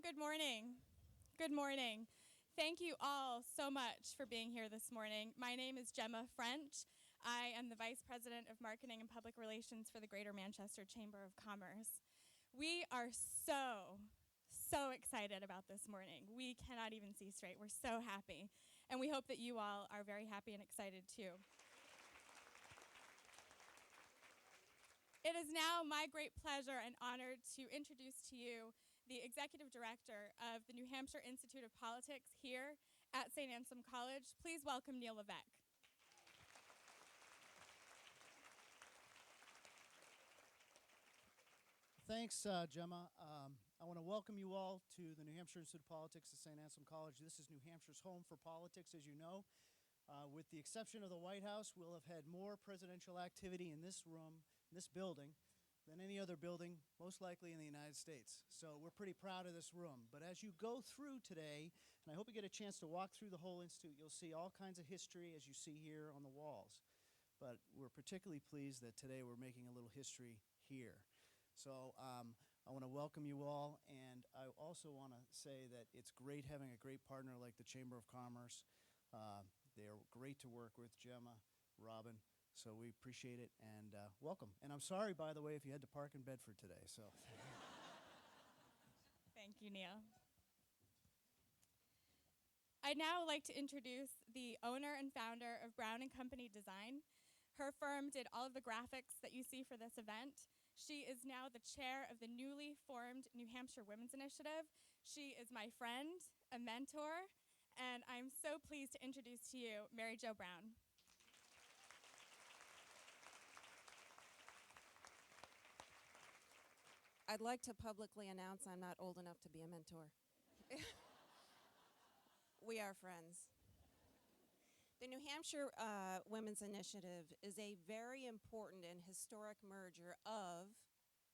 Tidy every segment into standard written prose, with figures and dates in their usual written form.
good morning. Good morning. Thank you all so much for being here this morning. My name is Gemma French. I am the Vice President of Marketing and Public Relations for the Greater Manchester Chamber of Commerce. We are so excited about this morning. We cannot even see straight. We're so happy. And we hope that you all are very happy and excited too. It is now my great pleasure and honor to introduce to you the Executive Director of the New Hampshire Institute of Politics here at St. Anselm College. Please welcome Neil Levesque. Thanks, Gemma. I want to welcome you all to the New Hampshire Institute of Politics at St. Anselm College. This is New Hampshire's home for politics, as you know. With the exception of the White House, we'll have had more presidential activity in this room, in this building, than any other building, most likely in the United States. So we're pretty proud of this room. But as you go through today, and I hope you get a chance to walk through the whole institute, you'll see all kinds of history as you see here on the walls. But we're particularly pleased that today we're making a little history here. So I want to welcome you all, and I also want to say that it's great having a great partner like the Chamber of Commerce. They are great to work with, Gemma, Robin. So we appreciate it, and welcome. And I'm sorry, by the way, if you had to park in Bedford today. So. Thank you, Neil. I'd now like to introduce the owner and founder of Brown & Company Design. Her firm did all of the graphics that you see for this event. She is now the chair of the newly formed New Hampshire Women's Initiative. She is my friend, a mentor, and I'm so pleased to introduce to you Mary Jo Brown. I'd like to publicly announce I'm not old enough to be a mentor. We are friends. The New Hampshire Women's Initiative is a very important and historic merger of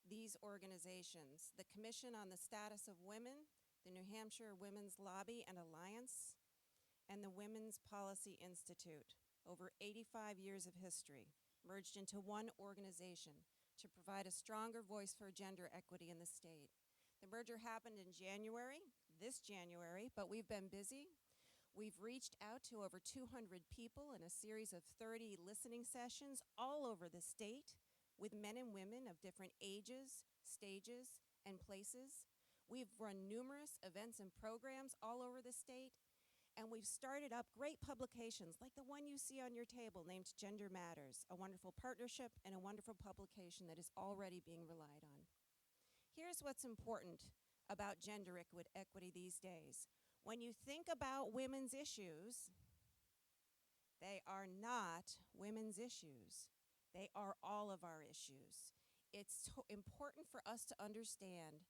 these organizations: the Commission on the Status of Women, the New Hampshire Women's Lobby and Alliance, and the Women's Policy Institute. Over 85 years of history merged into one organization to provide a stronger voice for gender equity in the state. The merger happened in this January, but we've been busy. We've reached out to over 200 people in a series of 30 listening sessions all over the state with men and women of different ages, stages, and places. We've run numerous events and programs all over the state, and we've started up great publications like the one you see on your table named Gender Matters, a wonderful partnership and a wonderful publication that is already being relied on. Here's what's important about gender equity these days. When you think about women's issues, they are not women's issues. They are all of our issues. It's important for us to understand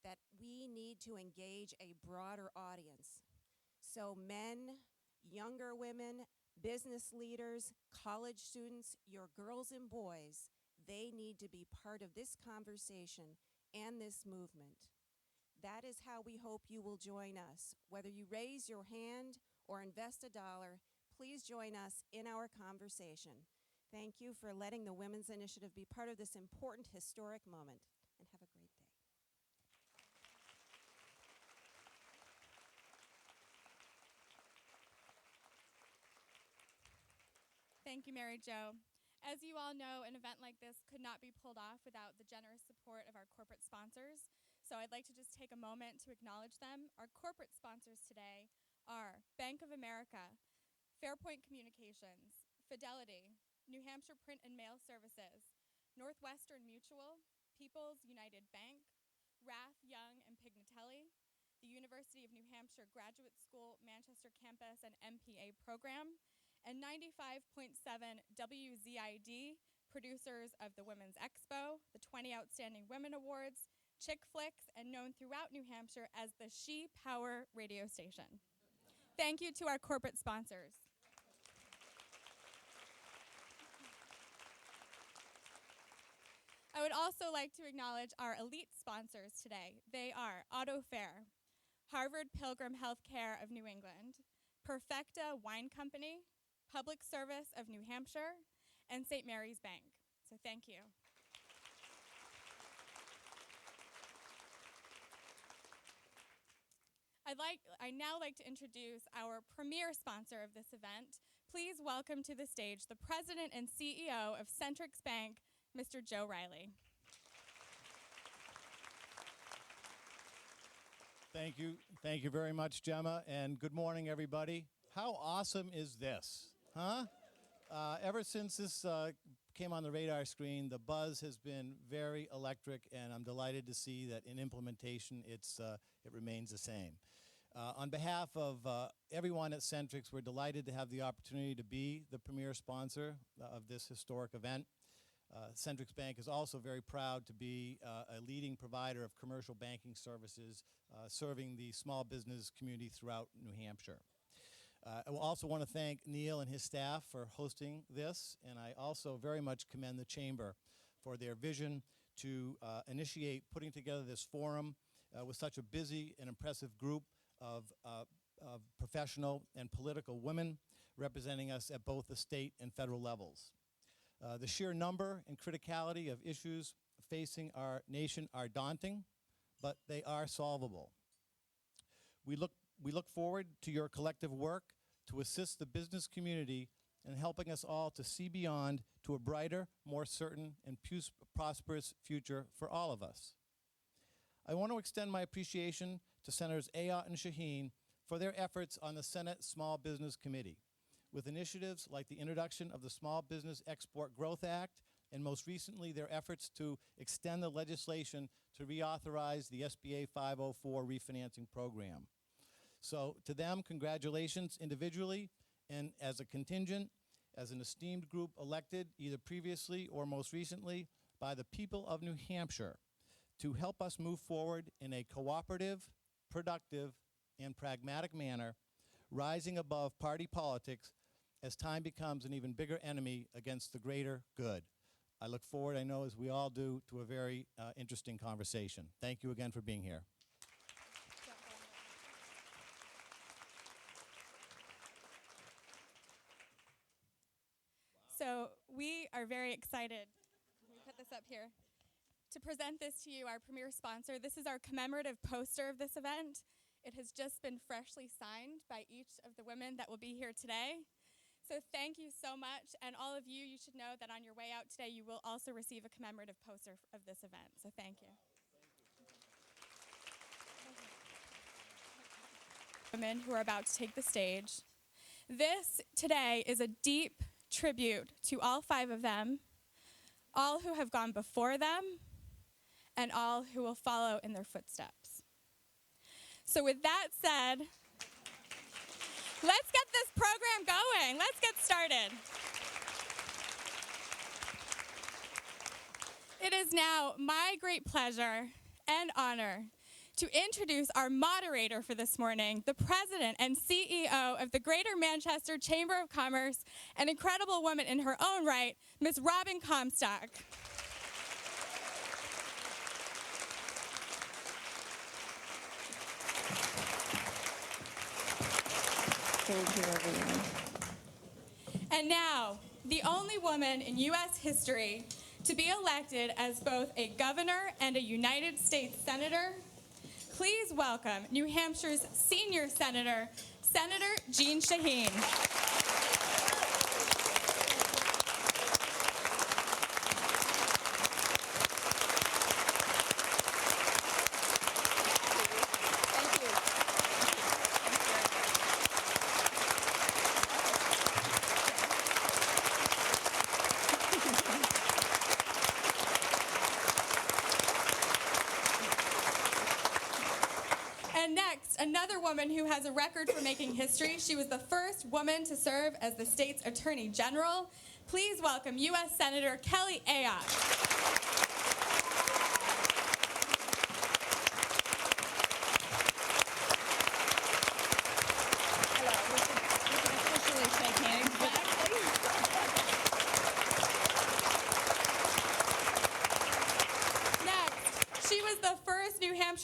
that we need to engage a broader audience. So men, younger women, business leaders, college students, your girls and boys, they need to be part of this conversation and this movement. That is how we hope you will join us. Whether you raise your hand or invest $1, please join us in our conversation. Thank you for letting the Women's Initiative be part of this important historic moment, and have a great day. Thank you, Mary Jo. As you all know, an event like this could not be pulled off without the generous support of our corporate sponsors. So I'd like to just take a moment to acknowledge them. Our corporate sponsors today are Bank of America, Fairpoint Communications, Fidelity, New Hampshire Print and Mail Services, Northwestern Mutual, People's United Bank, Rath, Young and Pignatelli, the University of New Hampshire Graduate School Manchester Campus and MPA program, and 95.7 WZID, producers of the Women's Expo, the 20 Outstanding Women Awards, Chick Flicks, and known throughout New Hampshire as the She Power radio station. Thank you to our corporate sponsors. I would also like to acknowledge our elite sponsors today. They are Auto Fair, Harvard Pilgrim Healthcare of New England, Perfecta Wine Company, Public Service of New Hampshire, and St. Mary's Bank. So thank you. I now like to introduce our premier sponsor of this event. Please welcome to the stage the President and CEO of Centrix Bank, Mr. Joe Riley. Thank you very much, Gemma, and good morning, everybody. How awesome is this, huh? Ever since this came on the radar screen, the buzz has been very electric, and I'm delighted to see that in implementation, it remains the same. On behalf of everyone at Centrix, we're delighted to have the opportunity to be the premier sponsor of this historic event. Centrix Bank is also very proud to be a leading provider of commercial banking services, serving the small business community throughout New Hampshire. I also want to thank Neil and his staff for hosting this, and I also very much commend the Chamber for their vision to initiate putting together this forum with such a busy and impressive group of professional and political women representing us at both the state and federal levels. The sheer number and criticality of issues facing our nation are daunting, but they are solvable. We look forward to your collective work to assist the business community in helping us all to see beyond to a brighter, more certain, and prosperous future for all of us. I want to extend my appreciation to Senators Ayotte and Shaheen for their efforts on the Senate Small Business Committee, with initiatives like the introduction of the Small Business Export Growth Act, and most recently their efforts to extend the legislation to reauthorize the SBA 504 refinancing program. So to them, congratulations individually and as a contingent, as an esteemed group elected either previously or most recently by the people of New Hampshire to help us move forward in a cooperative, productive, and pragmatic manner, rising above party politics as time becomes an even bigger enemy against the greater good. I look forward, I know as we all do, to a very interesting conversation. Thank you again for being here. So we are very excited, let me put this up here, to present this to you, our premier sponsor. This is our commemorative poster of this event. It has just been freshly signed by each of the women that will be here today. So thank you so much, and all of you, you should know that on your way out today, you will also receive a commemorative poster of this event. So thank you. Women who are about to take the stage. This today is a deep tribute to all 5 of them, all who have gone before them, and all who will follow in their footsteps. So with that said, let's get this program going. Let's get started. It is now my great pleasure and honor to introduce our moderator for this morning, the President and CEO of the Greater Manchester Chamber of Commerce, an incredible woman in her own right, Ms. Robin Comstock. Thank you, everyone. And now, the only woman in U.S. history to be elected as both a governor and a United States Senator, please welcome New Hampshire's senior senator, Senator Jeanne Shaheen. And next, another woman who has a record for making history. She was the first woman to serve as the state's Attorney General. Please welcome U.S. Senator Kelly Ayotte.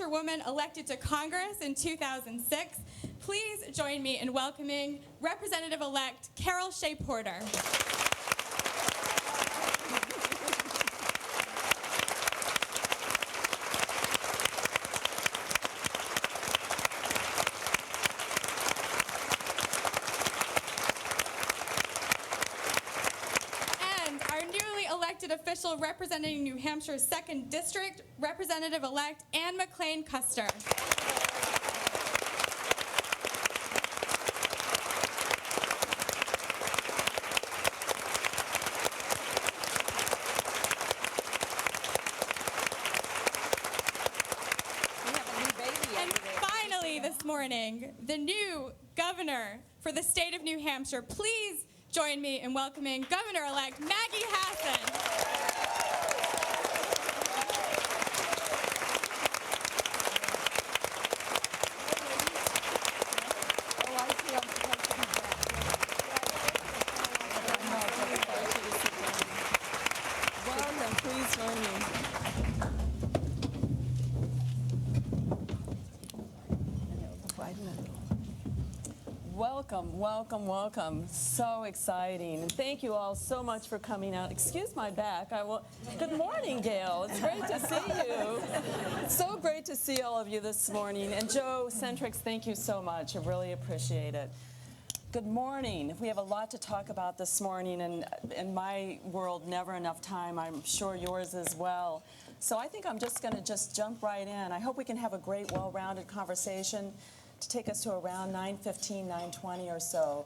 Woman elected to Congress in 2006. Please join me in welcoming Representative-elect Carol Shea-Porter. elected official representing New Hampshire's 2nd District, Representative-elect Annie Kuster. This morning, the new governor for the state of New Hampshire. Please join me in welcoming Governor-elect Maggie Hassan. Welcome, please join me. Welcome, welcome, welcome. So exciting. And thank you all so much for coming out. Excuse my back. Good morning, Gail. It's great to see you. It's so great to see all of you this morning. And Joe Centrix, thank you so much. I really appreciate it. Good morning. We have a lot to talk about this morning, and in my world, never enough time. I'm sure yours as well. So I think I'm just going to jump right in. I hope we can have a great, well-rounded conversation to take us to around 9:15, 9:20 or so.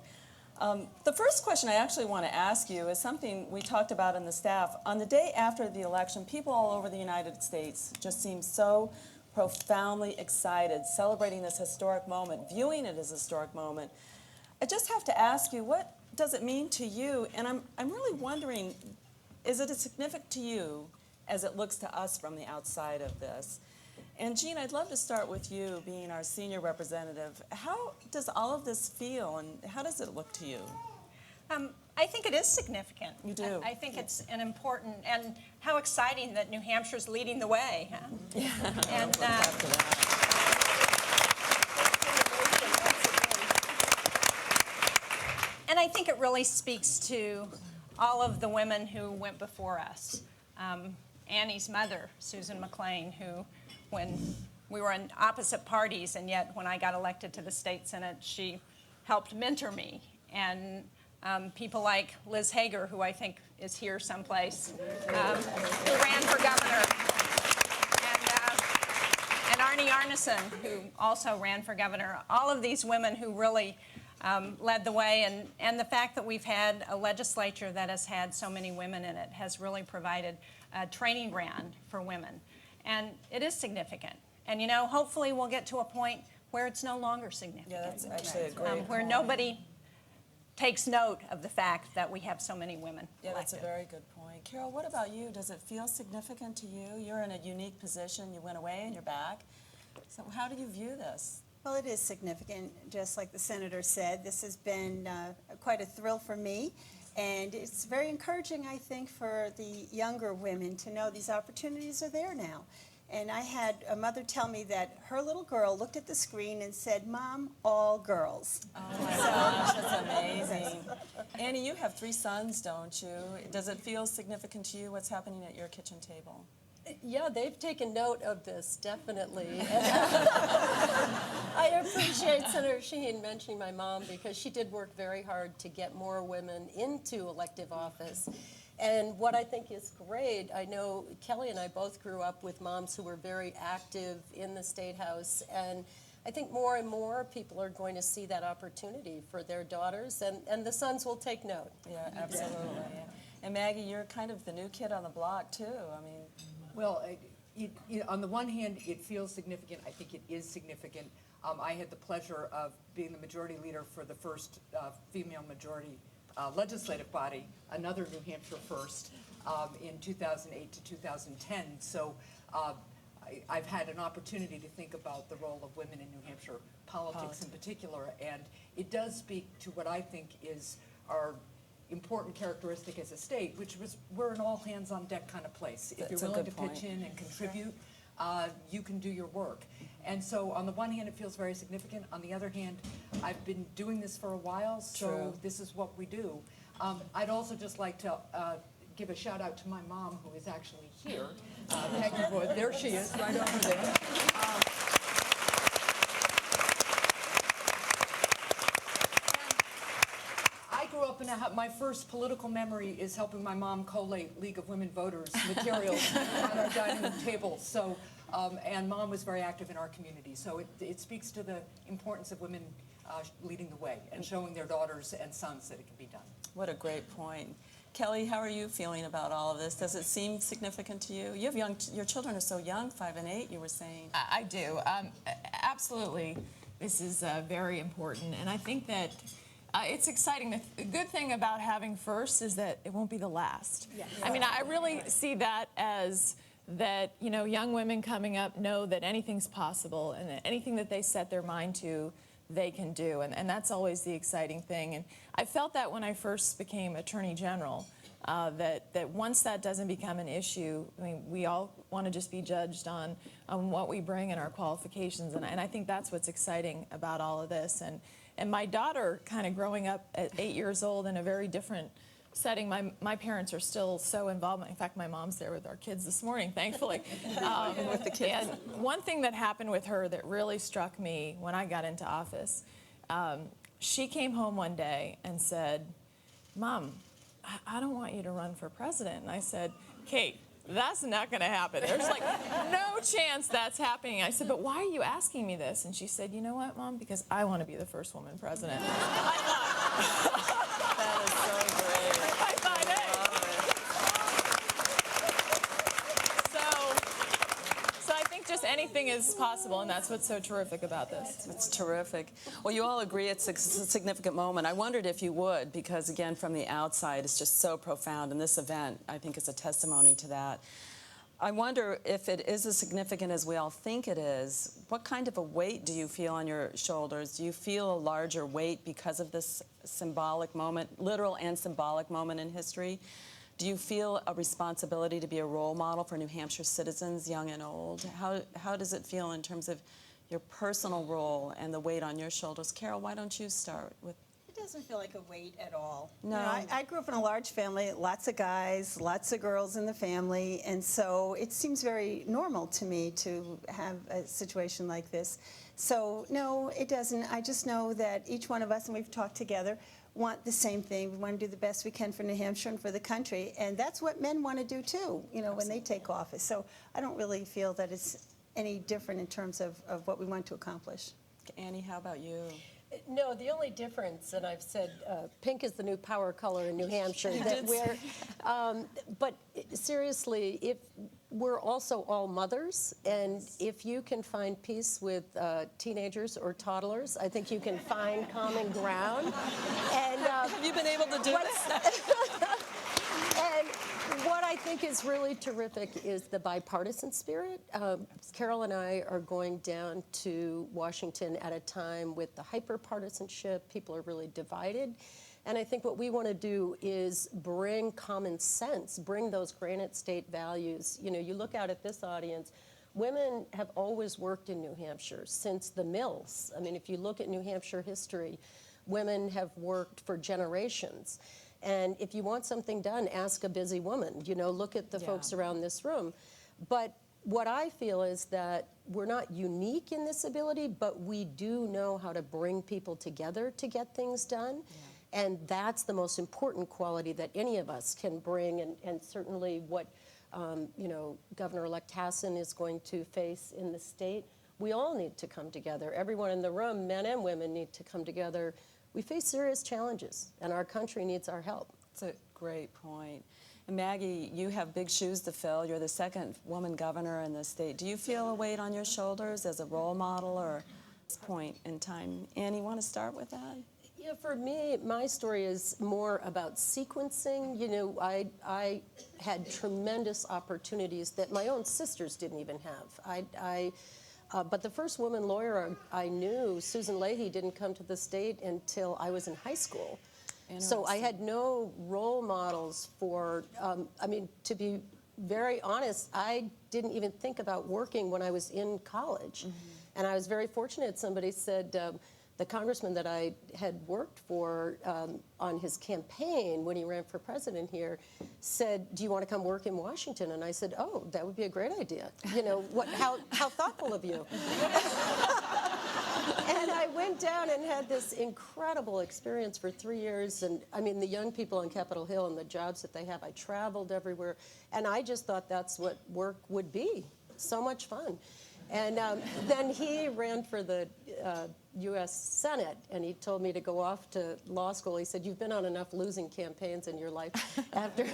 The first question I actually want to ask you is something we talked about in the staff. On the day after the election, people all over the United States just seem so profoundly excited, celebrating this historic moment, viewing it as a historic moment. I just have to ask you, what does it mean to you? And I'm really wondering, is it as significant to you as it looks to us from the outside of this? And Jeanne, I'd love to start with you, being our senior representative. How does all of this feel, and how does it look to you? I think it is significant. You do? I think it's an important, and how exciting that New Hampshire's leading the way. Huh? Yeah. And, and I think it really speaks to all of the women who went before us. Annie's mother, Susan McLean, who, when we were in opposite parties, and yet when I got elected to the state senate, she helped mentor me. And people like Liz Hager, who I think is here someplace, who ran for governor, and Arnie Arneson, who also ran for governor. All of these women who really led the way, and the fact that we've had a legislature that has had so many women in it has really provided a training ground for women. And it is significant. And, you know, hopefully we'll get to a point where it's no longer significant. Yeah, that's actually a great where point. nobody takes note of the fact that we have so many women Yeah, that's a elected. very good point. Carol, what about you? Does it feel significant to you? You're in a unique position. You went away and you're back. So how do you view this? Well, it is significant, just like the senator said. This has been quite a thrill for me, and it's very encouraging, I think, for the younger women to know these opportunities are there now. And I had a mother tell me that her little girl looked at the screen and said, "Mom, all girls." Oh my gosh, that's amazing. Annie, you have 3 sons, don't you? Does it feel significant to you what's happening at your kitchen table? Yeah, they've taken note of this, definitely. I appreciate Senator Shaheen mentioning my mom, because she did work very hard to get more women into elective office. And what I think is great, I know Kelly and I both grew up with moms who were very active in the State House, and I think more and more people are going to see that opportunity for their daughters, and the sons will take note. Yeah, absolutely. Yeah. And Maggie, you're kind of the new kid on the block, too. I mean, well, on the one hand, it feels significant. I think it is significant. I had the pleasure of being the majority leader for the first female majority legislative body, another New Hampshire first, in 2008 to 2010. So I've had an opportunity to think about the role of women in New Hampshire politics in particular, and it does speak to what I think is our important characteristic as a state, which was we're an all hands on deck kind of place. If you're willing to pitch in and contribute, you can do your work. And so on the one hand, it feels very significant. On the other hand, I've been doing this for a while, so this is what we do. I'd also just like to give a shout out to my mom, who is actually here. Peggy Wood, there she is, right over there. I grew up up in my first political memory is helping my mom collate League of Women Voters materials on our dining room table. So, and Mom was very active in our community. So it speaks to the importance of women leading the way and showing their daughters and sons that it can be done. What a great point. Kelly, how are you feeling about all of this? Does it seem significant to you? You have your children are so young, 5 and 8, you were saying. I do. Absolutely. This is very important. And I think that it's exciting. The good thing about having first is that it won't be the last. Yeah. I mean, I really see that as that, you know, young women coming up know that anything's possible and that anything that they set their mind to, they can do. And that's always the exciting thing. And I felt that when I first became Attorney General, that once that doesn't become an issue, I mean, we all want to just be judged on what we bring and our qualifications. And I think that's what's exciting about all of this. And my daughter, kind of growing up at 8 years old in a very different setting, my parents are still so involved. In fact, my mom's there with our kids this morning, thankfully. With the kids. And one thing that happened with her that really struck me when I got into office, she came home one day and said, "Mom, I don't want you to run for president." And I said, "Kate, that's not going to happen. There's like no chance that's happening." I said, "But why are you asking me this?" And she said, "You know what, Mom? Because I want to be the first woman president." That is so great. I thought, hey. So I think just anything is possible, and that's what's so terrific about this. It's terrific. Well, you all agree it's a significant moment. I wondered if you would, because again, from the outside, it's just so profound, and this event, I think, is a testimony to that. I wonder if it is as significant as we all think it is. What kind of a weight do you feel on your shoulders? Do you feel a larger weight because of this symbolic moment, literal and symbolic moment in history? Do you feel a responsibility to be a role model for New Hampshire citizens, young and old? How does it feel in terms of your personal role and the weight on your shoulders? Carol, why don't you start with? It doesn't feel like a weight at all. No. You know, I grew up in a large family, lots of guys, lots of girls in the family, and so it seems very normal to me to have a situation like this. So, no, it doesn't. I just know that each one of us, and we've talked together, want the same thing. We want to do the best we can for New Hampshire and for the country, and that's what men want to do too, you know, when they take office. So I don't really feel that it's any different in terms of what we want to accomplish. Annie, how about you? No, the only difference, and I've said pink is the new power color in New Hampshire, that we're, but seriously, if we're also all mothers, and if you can find peace with teenagers or toddlers, I think you can find common ground. And have you been able to do that? And what I think is really terrific is the bipartisan spirit. Carol and I are going down to Washington at a time with the hyper-partisanship. People are really divided. And I think what we want to do is bring common sense, bring those Granite State values. You know, you look out at this audience, women have always worked in New Hampshire since the mills. I mean, if you look at New Hampshire history, women have worked for generations. And if you want something done, ask a busy woman. You know, look at the folks around this room. But what I feel is that we're not unique in this ability, but we do know how to bring people together to get things done. Yeah. And that's the most important quality that any of us can bring, and certainly what you know, Governor-elect Hassan is going to face in the state. We all need to come together. Everyone in the room, men and women, need to come together. We face serious challenges, and our country needs our help. That's a great point. And Maggie, you have big shoes to fill. You're the second woman governor in the state. Do you feel a weight on your shoulders as a role model or at this point in time? Annie, want to start with that? Yeah, for me, my story is more about sequencing. You know, I had tremendous opportunities that my own sisters didn't even have. But the first woman lawyer I knew, Susan Leahy, didn't come to the state until I was in high school. So I had no role models for, I mean, to be very honest, I didn't even think about working when I was in college. Mm-hmm. And I was very fortunate. Somebody said, the congressman that I had worked for on his campaign when he ran for president here said, "Do you want to come work in Washington?" And I said, "Oh, that would be a great idea." You know, how thoughtful of you. And I went down and had this incredible experience for 3 years. And I mean, the young people on Capitol Hill and the jobs that they have, I traveled everywhere. And I just thought that's what work would be. So much fun. And then he ran for the U.S. Senate, and he told me to go off to law school. He said, you've been on enough losing campaigns in your life after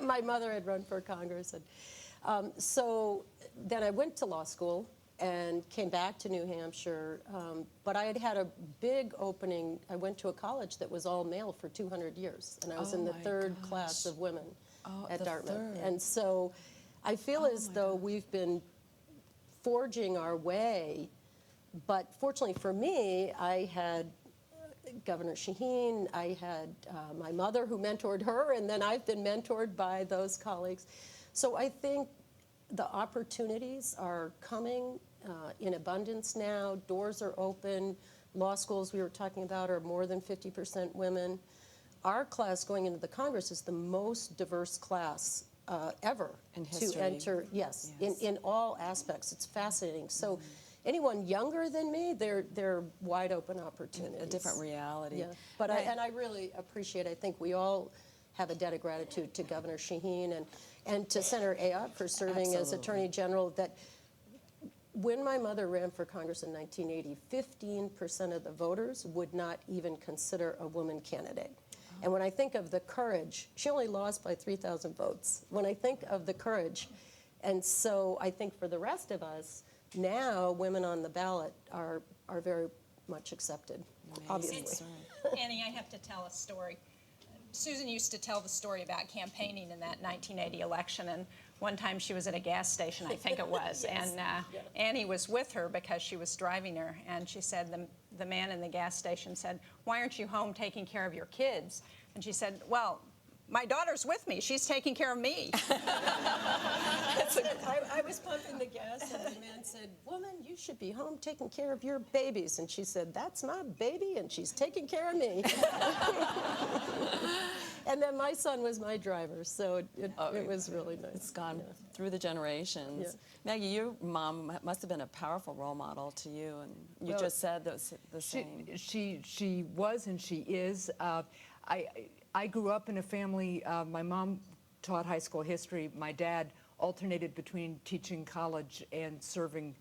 my mother had run for Congress. And so then I went to law school and came back to New Hampshire. But I had had a big opening. I went to a college that was all male for 200 years, and I was in the third class of women at Dartmouth. And so I feel as though we've been forging our way, but fortunately for me, I had Governor Shaheen, I had my mother who mentored her, and then I've been mentored by those colleagues. So I think the opportunities are coming in abundance now. Doors are open. Law schools we were talking about are more than 50% women. Our class going into the Congress is the most diverse class ever to enter, yes. In all aspects. It's fascinating. So anyone younger than me, they're wide open opportunities. A different reality. Yeah. But I really appreciate, I think we all have a debt of gratitude to Governor Shaheen and to Senator Ayotte for serving as Attorney General. That when my mother ran for Congress in 1980, 15% of the voters would not even consider a woman candidate. And when I think of the courage, she only lost by 3,000 votes. When I think of the courage, and so I think for the rest of us, now women on the ballot are very much accepted, obviously. Annie, I have to tell a story. Susan used to tell the story about campaigning in that 1980 election, and one time she was at a gas station, I think it was, and Annie was with her because she was driving her, and she said, the man in the gas station said, why aren't you home taking care of your kids? And she said, well, my daughter's with me. She's taking care of me. I was pumping the gas, and the man said, woman, you should be home taking care of your babies. And she said, that's my baby, and she's taking care of me. And then my son was my driver, so it was really nice. It's gone through the generations. Yeah. Maggie, your mom must have been a powerful role model to you, and you just said the same. She was and she is. I grew up in a family, my mom taught high school history. My dad alternated between teaching college and serving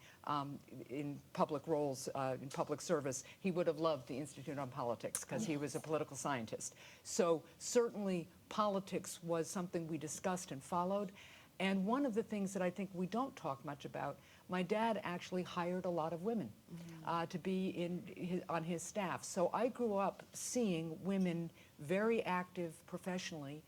in public roles, in public service. He would have loved the Institute on Politics because he was a political scientist. So certainly politics was something we discussed and followed. And one of the things that I think we don't talk much about, my dad actually hired a lot of women to be on his staff. So I grew up seeing women very active professionally.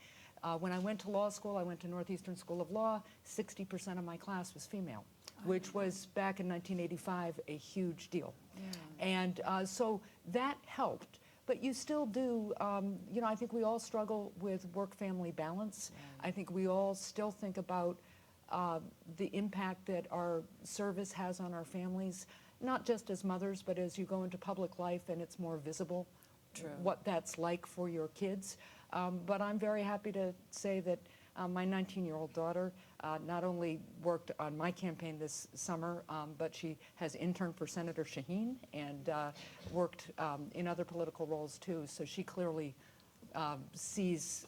When I went to law school, I went to Northeastern School of Law, 60% of my class was female, which was back in 1985 a huge deal. And so that helped. But you still do, you know, I think we all struggle with work-family balance. I think we all still think about the impact that our service has on our families, not just as mothers, but as you go into public life and it's more visible what that's like for your kids. But I'm very happy to say that my 19-year-old daughter not only worked on my campaign this summer, but she has interned for Senator Shaheen and worked in other political roles too. So she clearly sees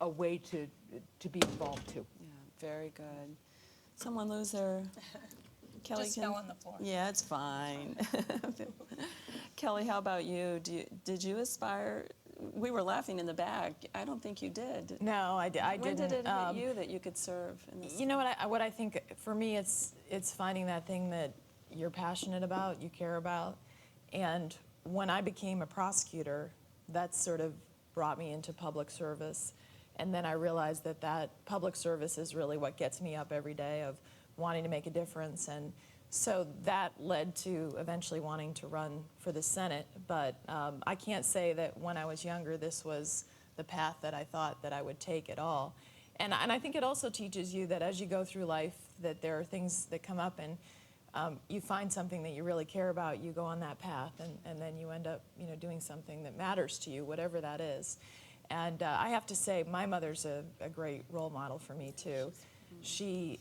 a way to be involved too. Yeah, very good. Someone lose their... Kelly, just fell on the floor. Yeah, it's fine. Kelly, how about you? Did you aspire? We were laughing in the back. I don't think you did. No, I didn't. When did it hit you that you could serve in this? You know what I think for me it's finding that thing that you're passionate about, you care about. And when I became a prosecutor, that sort of brought me into public service. And then I realized that public service is really what gets me up every day of wanting to make a difference. And so that led to eventually wanting to run for the Senate. But I can't say that when I was younger this was the path that I thought that I would take at all. And I think it also teaches you that as you go through life that there are things that come up and you find something that you really care about, you go on that path, and then you end up doing something that matters to you, whatever that is. And I have to say my mother's a great role model for me too. She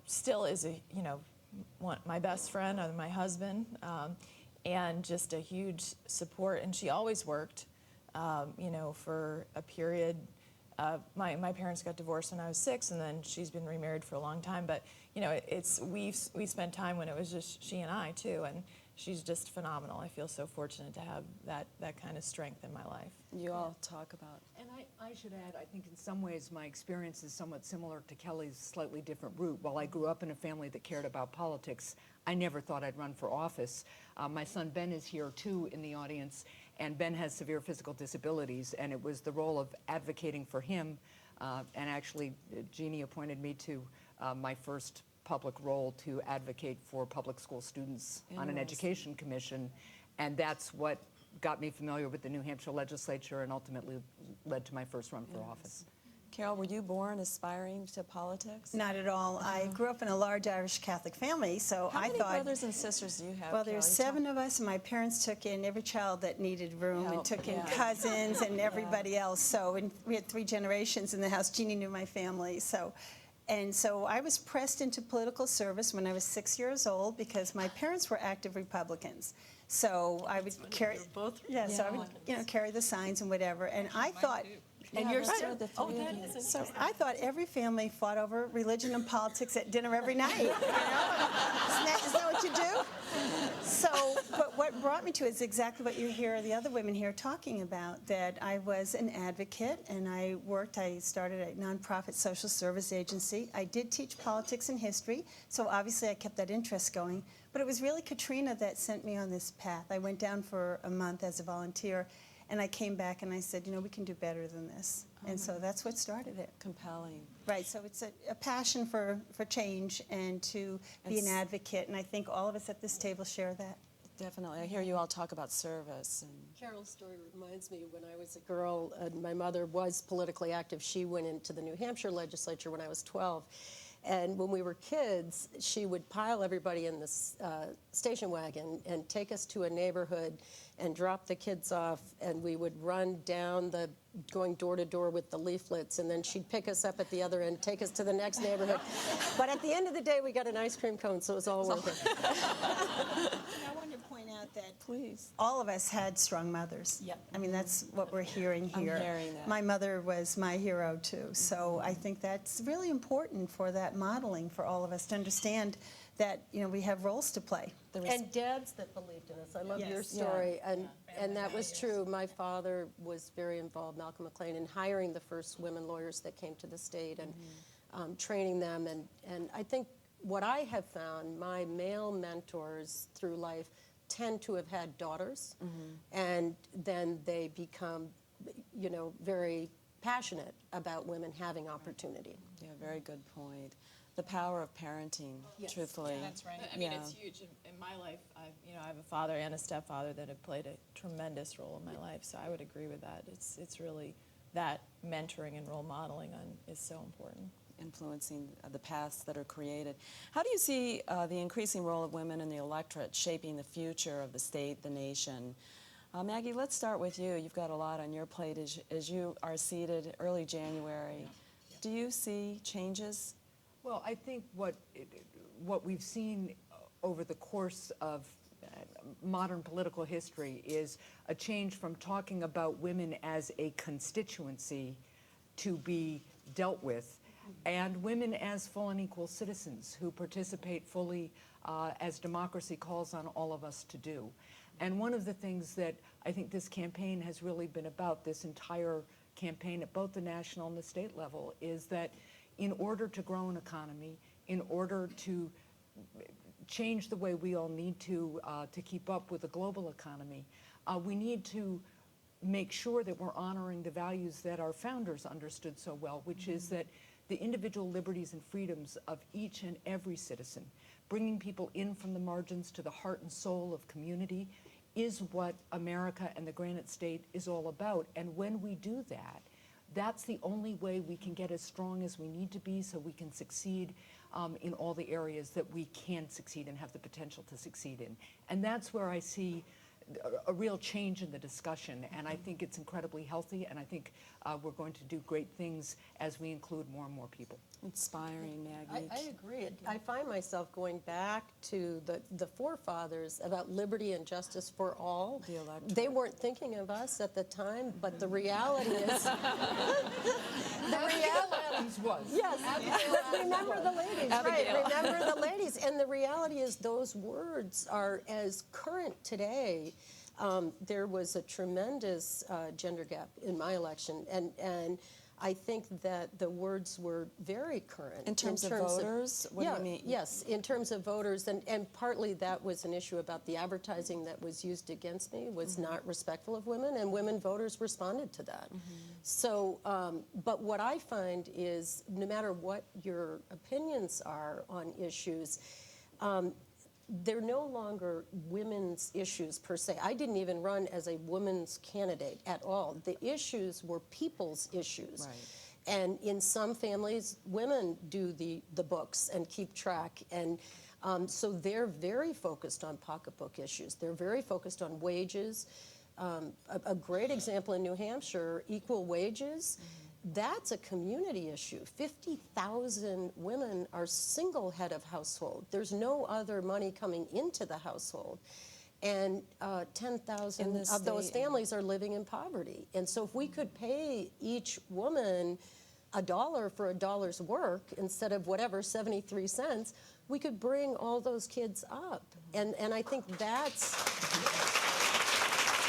still is my best friend, my husband, and just a huge support. And she always worked, you know, for a period. My parents got divorced when I was 6, and then she's been remarried for a long time. But you know, we spent time when it was just she and I too, and she's just phenomenal. I feel so fortunate to have that kind of strength in my life. You all talk about. And I should add, I think in some ways my experience is somewhat similar to Kelly's slightly different route. While I grew up in a family that cared about politics, I never thought I'd run for office. My son Ben is here too in the audience, and Ben has severe physical disabilities, and it was the role of advocating for him, and actually Jeannie appointed me to my first public role to advocate for public school students on an education commission, and that's what got me familiar with the New Hampshire legislature and ultimately led to my first run for office. Carol, were you born aspiring to politics? Not at all. I grew up in a large Irish Catholic family, so How I many thought. brothers and sisters do you have? Well, Carol? there's 7 of us, and my parents took in every child that needed room and Help, took in yeah. cousins and everybody else. So and we had 3 generations in the house. Jeannie knew my family. So I was pressed into political service when I was 6 years old because my parents were active Republicans. So I would carry, so I would, carry the signs and whatever. And I thought, and you're still, so I thought every family fought over religion and politics at dinner every night. Isn't that what you do? So, but what brought me to it is exactly what you hear the other women here talking about, that I was an advocate and I started a nonprofit social service agency. I did teach politics and history, so obviously I kept that interest going. But it was really Katrina that sent me on this path. I went down for a month as a volunteer, and I came back and I said, we can do better than this. And so that's what started it. Compelling. Right, so it's a passion for change and to be an advocate, and I think all of us at this table share that. Definitely. I hear you all talk about service. And Carol's story reminds me when I was a girl, and my mother was politically active. She went into the New Hampshire legislature when I was 12. And when we were kids, she would pile everybody in this station wagon and take us to a neighborhood and drop the kids off, and we would run down going door to door with the leaflets, and then she'd pick us up at the other end, take us to the next neighborhood. But at the end of the day, we got an ice cream cone, so it was all worth it. I wanted to point out that all of us had strong mothers. Yep. I mean, that's what we're hearing here. I'm hearing that. My mother was my hero, too. So I think that's really important for that modeling for all of us to understand that, we have roles to play. And dads that believed in us. I love your Yes. story, and that was true. My father was very involved, Malcolm McLean, in hiring the first women lawyers that came to the state and training them. And I think what I have found, my male mentors through life tend to have had daughters, and then they become, very passionate about women having opportunity. yeah, very good point. The power of parenting, truthfully. That's right. I mean, it's huge. In my life, I have a father and a stepfather that have played a tremendous role in my life, so I would agree with that. It's really that mentoring and role modeling is so important. Influencing the paths that are created. How do you see the increasing role of women in the electorate shaping the future of the state, the nation? Maggie, let's start with you. You've got a lot on your plate as you are seated early January. Do you see changes? Well, I think what we've seen over the course of modern political history is a change from talking about women as a constituency to be dealt with, and women as full and equal citizens who participate fully as democracy calls on all of us to do. And one of the things that I think this campaign has really been about, this entire campaign at both the national and the state level, is that in order to grow an economy, in order to change the way we all need to keep up with the global economy, we need to make sure that we're honoring the values that our founders understood so well, which is that the individual liberties and freedoms of each and every citizen, bringing people in from the margins to the heart and soul of community, is what America and the Granite State is all about. And when we do that, that's the only way we can get as strong as we need to be so we can succeed in all the areas that we can succeed and have the potential to succeed in. And that's where I see a real change in the discussion, and I think it's incredibly healthy, and I think we're going to do great things as we include more and more people. Inspiring, Maggie. I agree. I find myself going back to the forefathers about liberty and justice for all. The electorate. They weren't thinking of us at the time, but the reality is... Adams was. Yes, but remember the ladies, Abigail. right? Remember the ladies. And the reality is those words are as current today. There was a tremendous gender gap in my election, and I think that the words were very current. In terms of voters? What do you mean? Yes, in terms of voters, and partly that was an issue about the advertising that was used against me was not respectful of women, and women voters responded to that. So, but what I find is no matter what your opinions are on issues, they're no longer women's issues per se. I didn't even run as a women's candidate at all. The issues were people's issues. Right. And in some families, women do the books and keep track. And so they're very focused on pocketbook issues. They're very focused on wages. A great example in New Hampshire, equal wages. That's a community issue. 50,000 women are single head of household. There's no other money coming into the household. And 10,000 of those families are living in poverty. And so if we could pay each woman $1 for a dollar's work instead of whatever, 73 cents, we could bring all those kids up. And I think that's...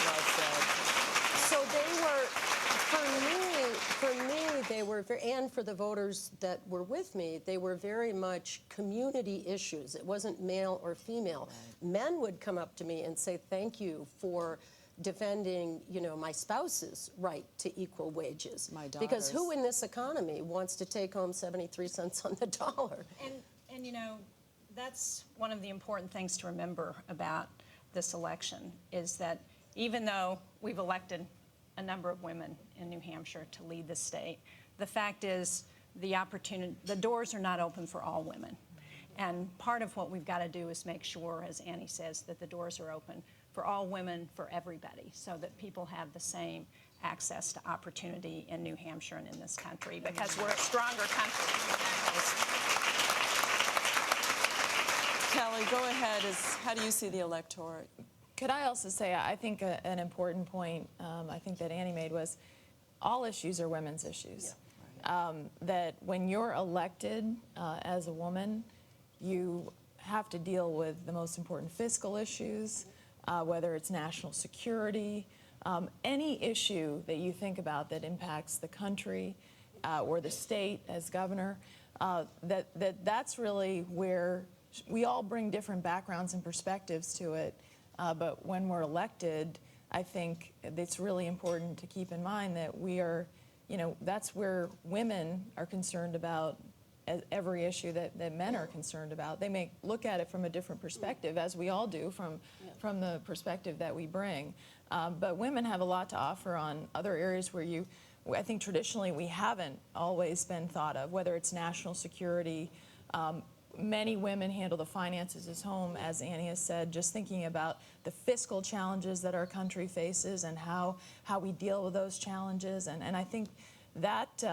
Well said. So they were, for me, they were very, and for the voters that were with me, they were very much community issues. It wasn't male or female. Right. Men would come up to me and say, thank you for defending, you know, my spouse's right to equal wages. My daughters. Because who in this economy wants to take home 73 cents on the dollar? And you know, that's one of the important things to remember about this election is that even though we've elected a number of women in New Hampshire to lead the state, the fact is the doors are not open for all women. And part of what we've got to do is make sure, as Annie says, that the doors are open for all women, for everybody, so that people have the same access to opportunity in New Hampshire and in this country, because we're a stronger country. Kelly, go ahead. How do you see the electorate? Could I also say, I think an important point I think that Annie made was all issues are women's issues. Yeah. That when you're elected as a woman, you have to deal with the most important fiscal issues, whether it's national security, any issue that you think about that impacts the country or the state as governor, that's really where we all bring different backgrounds and perspectives to it. But when we're elected, I think it's really important to keep in mind that we are, you know, that's where women are concerned about every issue that men are concerned about. They may look at it from a different perspective, as we all do, from the perspective that we bring. But women have a lot to offer on other areas where I think traditionally we haven't always been thought of, whether it's national security. Many women handle the finances at home, as Annie has said, just thinking about the fiscal challenges that our country faces and how we deal with those challenges. And I think that's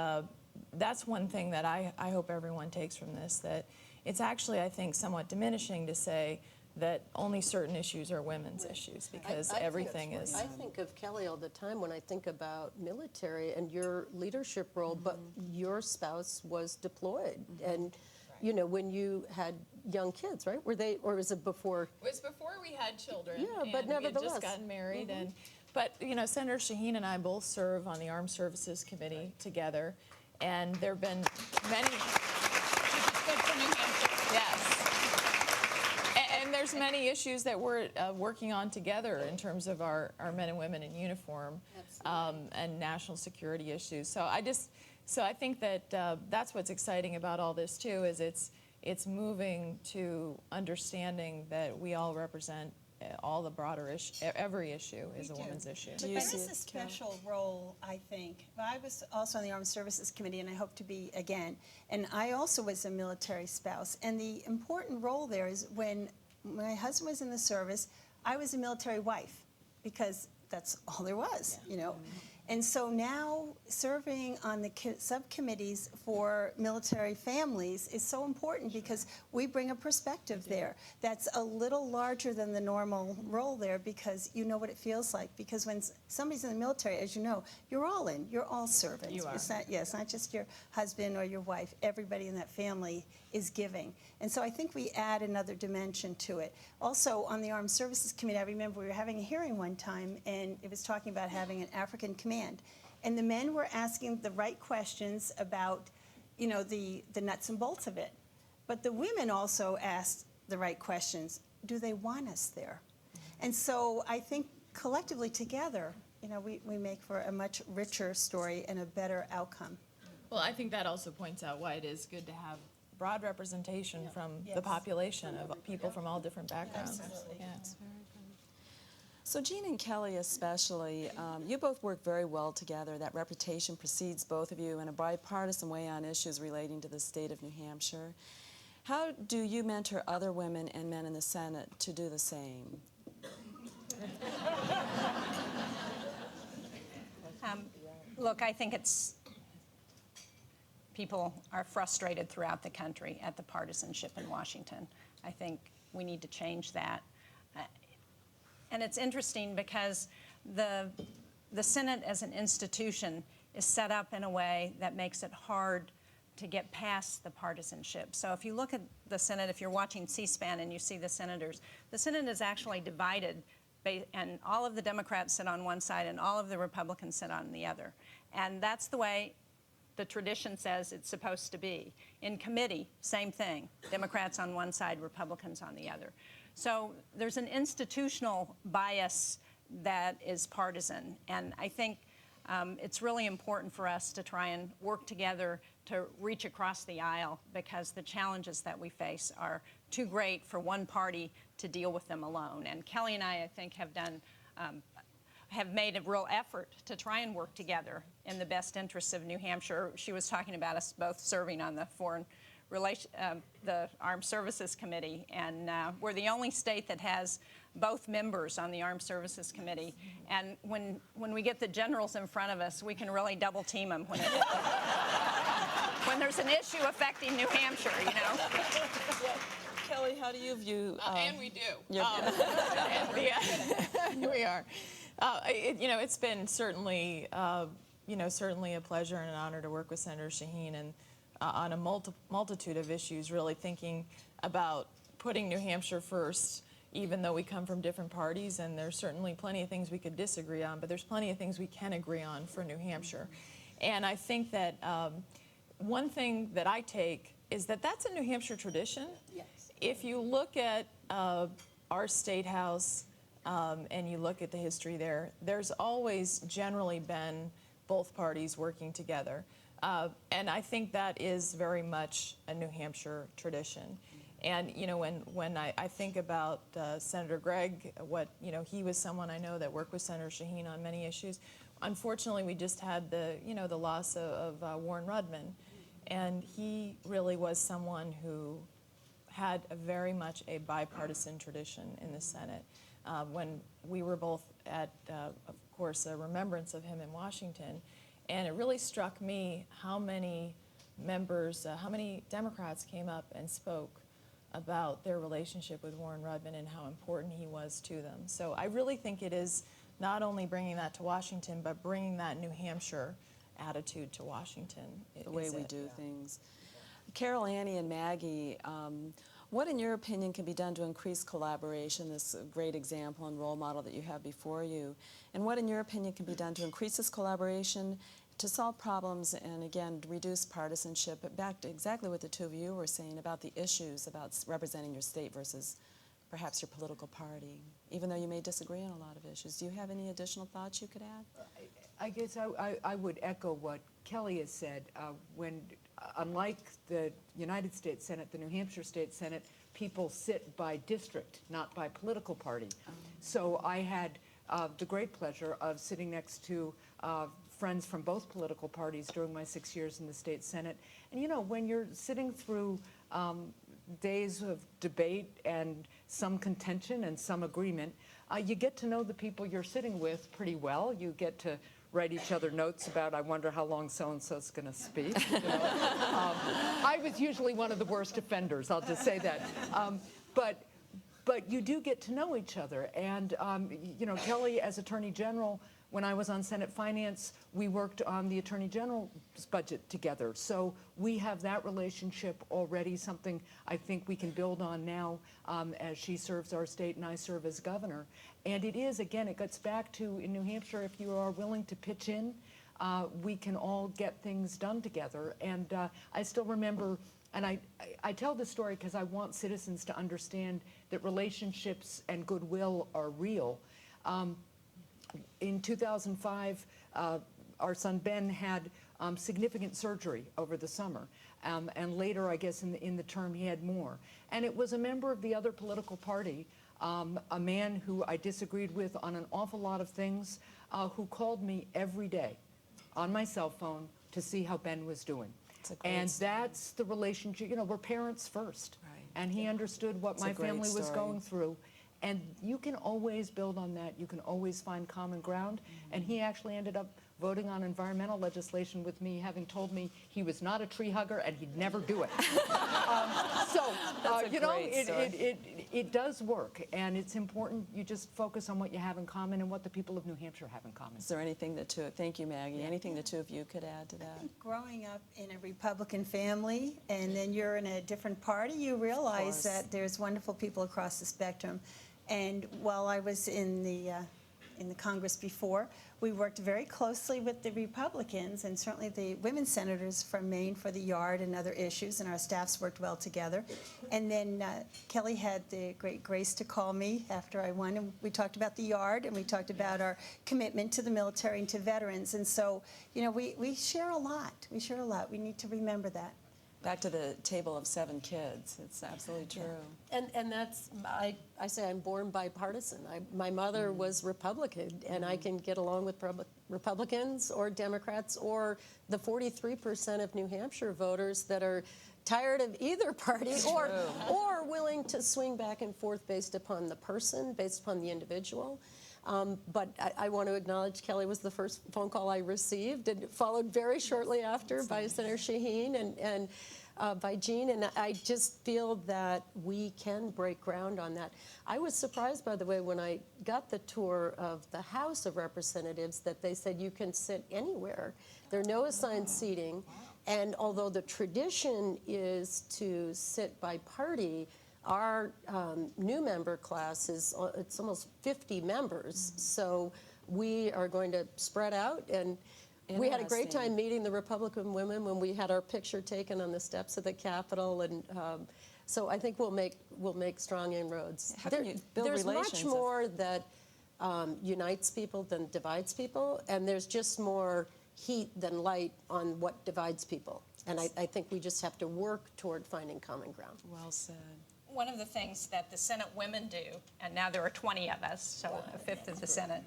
one thing that I hope everyone takes from this, that it's actually, I think, somewhat diminishing to say that only certain issues are women's issues, because everything is. I think of Kelly all the time when I think about military and your leadership role, but your spouse was deployed. And you know, when you had young kids, right? Were they, or was it before? It was before we had children. Yeah, but nevertheless. We had just gotten married. But, you know, Senator Shaheen and I both serve on the Armed Services Committee together. And there have been many. Good for New Hampshire. Yes. And there's many issues that we're working on together in terms of our men and women in uniform and national security issues. So I think that that's what's exciting about all this too, is it's moving to understanding that we all represent all the broader issue. Every issue is a woman's issue. But there is a special role, I think. I was also on the Armed Services Committee, and I hope to be again. And I also was a military spouse. And the important role there is when my husband was in the service, I was a military wife. because that's all there was, you know. And so now serving on the subcommittees for military families is so important because we bring a perspective there that's a little larger than the normal role there, because you know what it feels like. Because when somebody's in the military, as you know, you're all in, you're all servants. You are. It's not just your husband or your wife. Everybody in that family is giving. And so I think we add another dimension to it. Also, on the Armed Services Committee, I remember we were having a hearing one time, and it was talking about having an African command. And the men were asking the right questions about, you know, the nuts and bolts of it. But the women also asked the right questions. Do they want us there? And so I think collectively together, you know, we make for a much richer story and a better outcome. Well, I think that also points out why it is good to have broad representation from Yes. the population of people from all different backgrounds. Absolutely. Yeah. So Jeanne and Kelly especially, you both work very well together. That reputation precedes both of you in a bipartisan way on issues relating to the state of New Hampshire. How do you mentor other women and men in the Senate to do the same? Look, I think people are frustrated throughout the country at the partisanship in Washington. I think we need to change that. And it's interesting because the Senate as an institution is set up in a way that makes it hard to get past the partisanship. So if you look at the Senate, if you're watching C-SPAN and you see the senators, the Senate is actually divided, and all of the Democrats sit on one side and all of the Republicans sit on the other. And that's the way the tradition says it's supposed to be. In committee, same thing. Democrats on one side, Republicans on the other. So there's an institutional bias that is partisan. And I think it's really important for us to try and work together to reach across the aisle, because the challenges that we face are too great for one party to deal with them alone. And Kelly and I think, have made a real effort to try and work together in the best interests of New Hampshire. She was talking about us both serving on the the Armed Services Committee, and we're the only state that has both members on the Armed Services Committee. And when we get the generals in front of us, we can really double team them when there's an issue affecting New Hampshire, you know. Kelly, how do you view... And we do. We are. You know, it's been certainly, certainly a pleasure and an honor to work with Senator Shaheen and on a multitude of issues, really thinking about putting New Hampshire first, even though we come from different parties, and there's certainly plenty of things we could disagree on, but there's plenty of things we can agree on for New Hampshire. And I think that one thing that I take is that that's a New Hampshire tradition. Yes. If you look at our State House and you look at the history there, there's always generally been both parties working together. And I think that is very much a New Hampshire tradition. And, you know, when I think about Senator Gregg, he was someone I know that worked with Senator Shaheen on many issues. Unfortunately, we just had the loss of Warren Rudman. And he really was someone who had very much a bipartisan tradition in the Senate. When we were both at, of course, a remembrance of him in Washington, and it really struck me how many members, how many Democrats came up and spoke about their relationship with Warren Rudman and how important he was to them. So I really think it is not only bringing that to Washington, but bringing that New Hampshire attitude to Washington. The way we do things. Carol, Annie, and Maggie, what in your opinion can be done to increase collaboration, this great example and role model that you have before you? And what in your opinion can be done to increase this collaboration, to solve problems, and again, reduce partisanship? But back to exactly what the two of you were saying about the issues, about representing your state versus perhaps your political party, even though you may disagree on a lot of issues. Do you have any additional thoughts you could add? I guess I would echo what Kelly has said. Unlike the United States Senate, the New Hampshire State Senate, people sit by district, not by political party. So I had the great pleasure of sitting next to friends from both political parties during my 6 years in the state Senate. And you know, when you're sitting through days of debate and some contention and some agreement, you get to know the people you're sitting with pretty well. You get to write each other notes about, I wonder how long so-and-so's going to speak. You know? I was usually one of the worst offenders, I'll just say that. But you do get to know each other. And, you know, Kelly, as Attorney General, when I was on Senate Finance, we worked on the Attorney General's budget together. So we have that relationship already, something I think we can build on now as she serves our state and I serve as governor. And it is, again, it gets back to, in New Hampshire, if you are willing to pitch in, we can all get things done together. And I still remember, and I tell this story because I want citizens to understand that relationships and goodwill are real. In 2005, our son Ben had significant surgery over the summer. And later, I guess, in the term, he had more. And it was a member of the other political party, a man who I disagreed with on an awful lot of things, who called me every day on my cell phone to see how Ben was doing. And that's the relationship, you know, we're parents first. Right. And he understood what my family was going through. And you can always build on that. You can always find common ground. And he actually ended up voting on environmental legislation with me, having told me he was not a tree hugger and he'd never do it. You know, it does work. And it's important you just focus on what you have in common and what the people of New Hampshire have in common. Is there anything that thank you, Maggie, anything the two of you could add to that? Growing up in a Republican family and then you're in a different party, you realize that there's wonderful people across the spectrum. And while I was in the Congress before, we worked very closely with the Republicans and certainly the women senators from Maine for the yard and other issues, and our staffs worked well together. And then Kelly had the great grace to call me after I won, and we talked about the yard, and we talked about our commitment to the military and to veterans. And so, you know, we share a lot. We share a lot. We need to remember that. Back to the table of 7 kids. It's absolutely true. Yeah. And that's, I say I'm born bipartisan. My mother was Republican, and I can get along with Republicans or Democrats or the 43% of New Hampshire voters that are tired of either party or willing to swing back and forth based upon the person, based upon the individual. But I want to acknowledge Kelly was the first phone call I received, and followed very shortly after by Senator Shaheen and by Jeanne, and I just feel that we can break ground on that. I was surprised, by the way, when I got the tour of the House of Representatives that they said you can sit anywhere. There are no assigned seating, and although the tradition is to sit by party, our new member class it's almost 50 members, so we are going to spread out. And we had a great time meeting the Republican women when we had our picture taken on the steps of the Capitol, and so I think we'll make strong inroads. How can you build there's relations? Much more that unites people than divides people, and there's just more heat than light on what divides people. And I think we just have to work toward finding common ground. Well said. One of the things that the Senate women do, and now there are 20 of us, so a fifth of the Senate,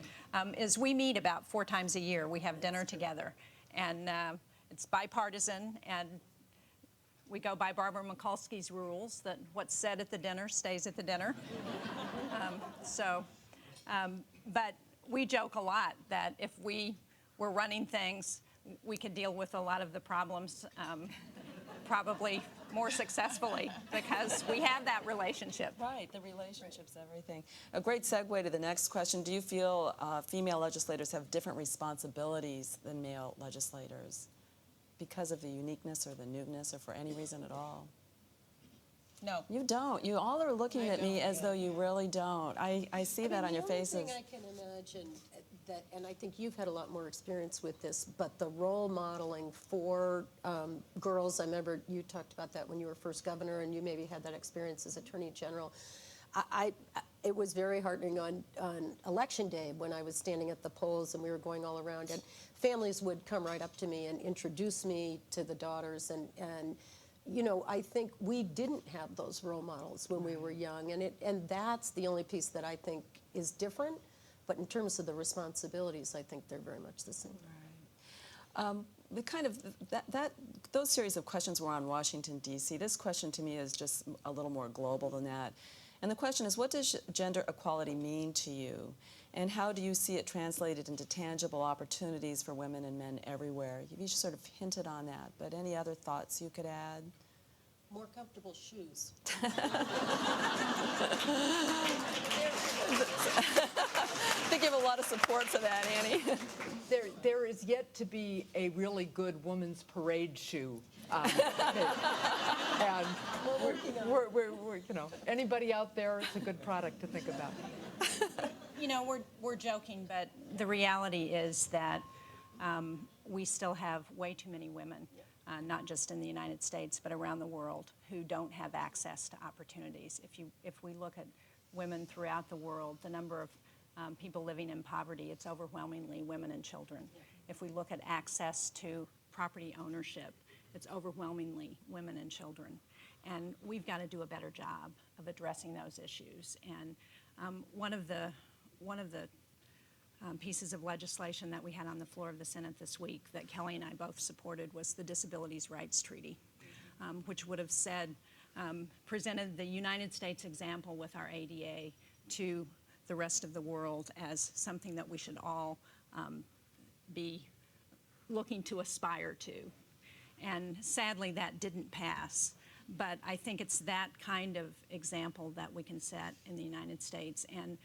is we meet about 4 times a year. We have dinner together, and it's bipartisan, and we go by Barbara Mikulski's rules that what's said at the dinner stays at the dinner. But we joke a lot that if we were running things, we could deal with a lot of the problems probably more successfully because we have that relationship. Right, the relationship's everything. A great segue to the next question. Do you feel female legislators have different responsibilities than male legislators because of the uniqueness or the newness or for any reason at all? No. You don't. You all are looking at me as though you really don't. I see that on your faces. The only thing I can imagine that, and I think you've had a lot more experience with this, but the role modeling for girls, I remember you talked about that when you were first governor, and you maybe had that experience as Attorney General. It was very heartening on Election Day when I was standing at the polls and we were going all around, and families would come right up to me and introduce me to the daughters, and you know, I think we didn't have those role models when we were young, and that's the only piece that I think is different. But in terms of the responsibilities, I think they're very much the same. Those series of questions were on Washington, D.C. This question to me is just a little more global than that. And the question is, what does gender equality mean to you? And how do you see it translated into tangible opportunities for women and men everywhere? You've each sort of hinted on that, but any other thoughts you could add? More comfortable shoes. I think you have a lot of support for that, Annie. There is yet to be a really good woman's parade shoe. And we're, you know, anybody out there, it's a good product to think about. You know, we're joking, but the reality is that we still have way too many women, not just in the United States, but around the world, who don't have access to opportunities. If we look at women throughout the world, the number of people living in poverty, it's overwhelmingly women and children. If we look at access to property ownership, it's overwhelmingly women and children. And we've got to do a better job of addressing those issues. And one of the pieces of legislation that we had on the floor of the Senate this week that Kelly and I both supported was the Disabilities Rights Treaty, which would have presented the United States example with our ADA to the rest of the world as something that we should all be looking to aspire to. And sadly, that didn't pass. But I think it's that kind of example that we can set in the United States. And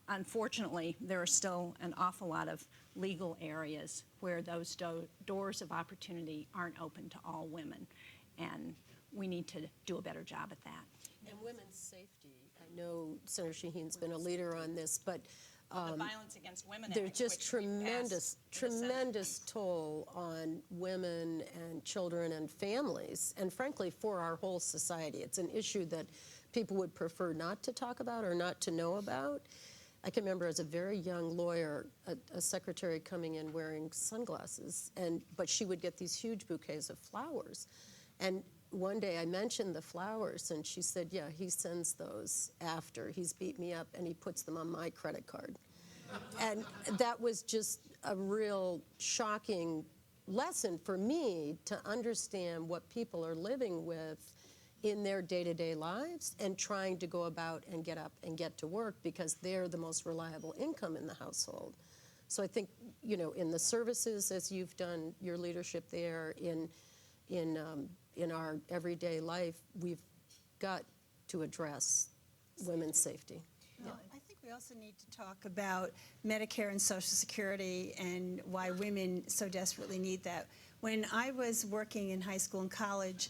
unfortunately, there are still an awful lot of legal areas where those doors of opportunity aren't open to all women. And we need to do a better job at that. And women's safety. I know Senator Shaheen's been a leader on this, but the Violence Against Women there's Act, just tremendous toll on women and children and families, and frankly, for our whole society. It's an issue that people would prefer not to talk about or not to know about. I can remember as a very young lawyer, a secretary coming in wearing sunglasses, but she would get these huge bouquets of flowers. And one day I mentioned the flowers, and she said, yeah, he sends those after. He's beat me up, and he puts them on my credit card. And that was just a real shocking lesson for me to understand what people are living with in their day-to-day lives and trying to go about and get up and get to work because they're the most reliable income in the household. So I think, you know, in the services, as you've done your leadership there, in our everyday life, we've got to address women's safety. Well, I think we also need to talk about Medicare and Social Security and why women so desperately need that. When I was working in high school and college,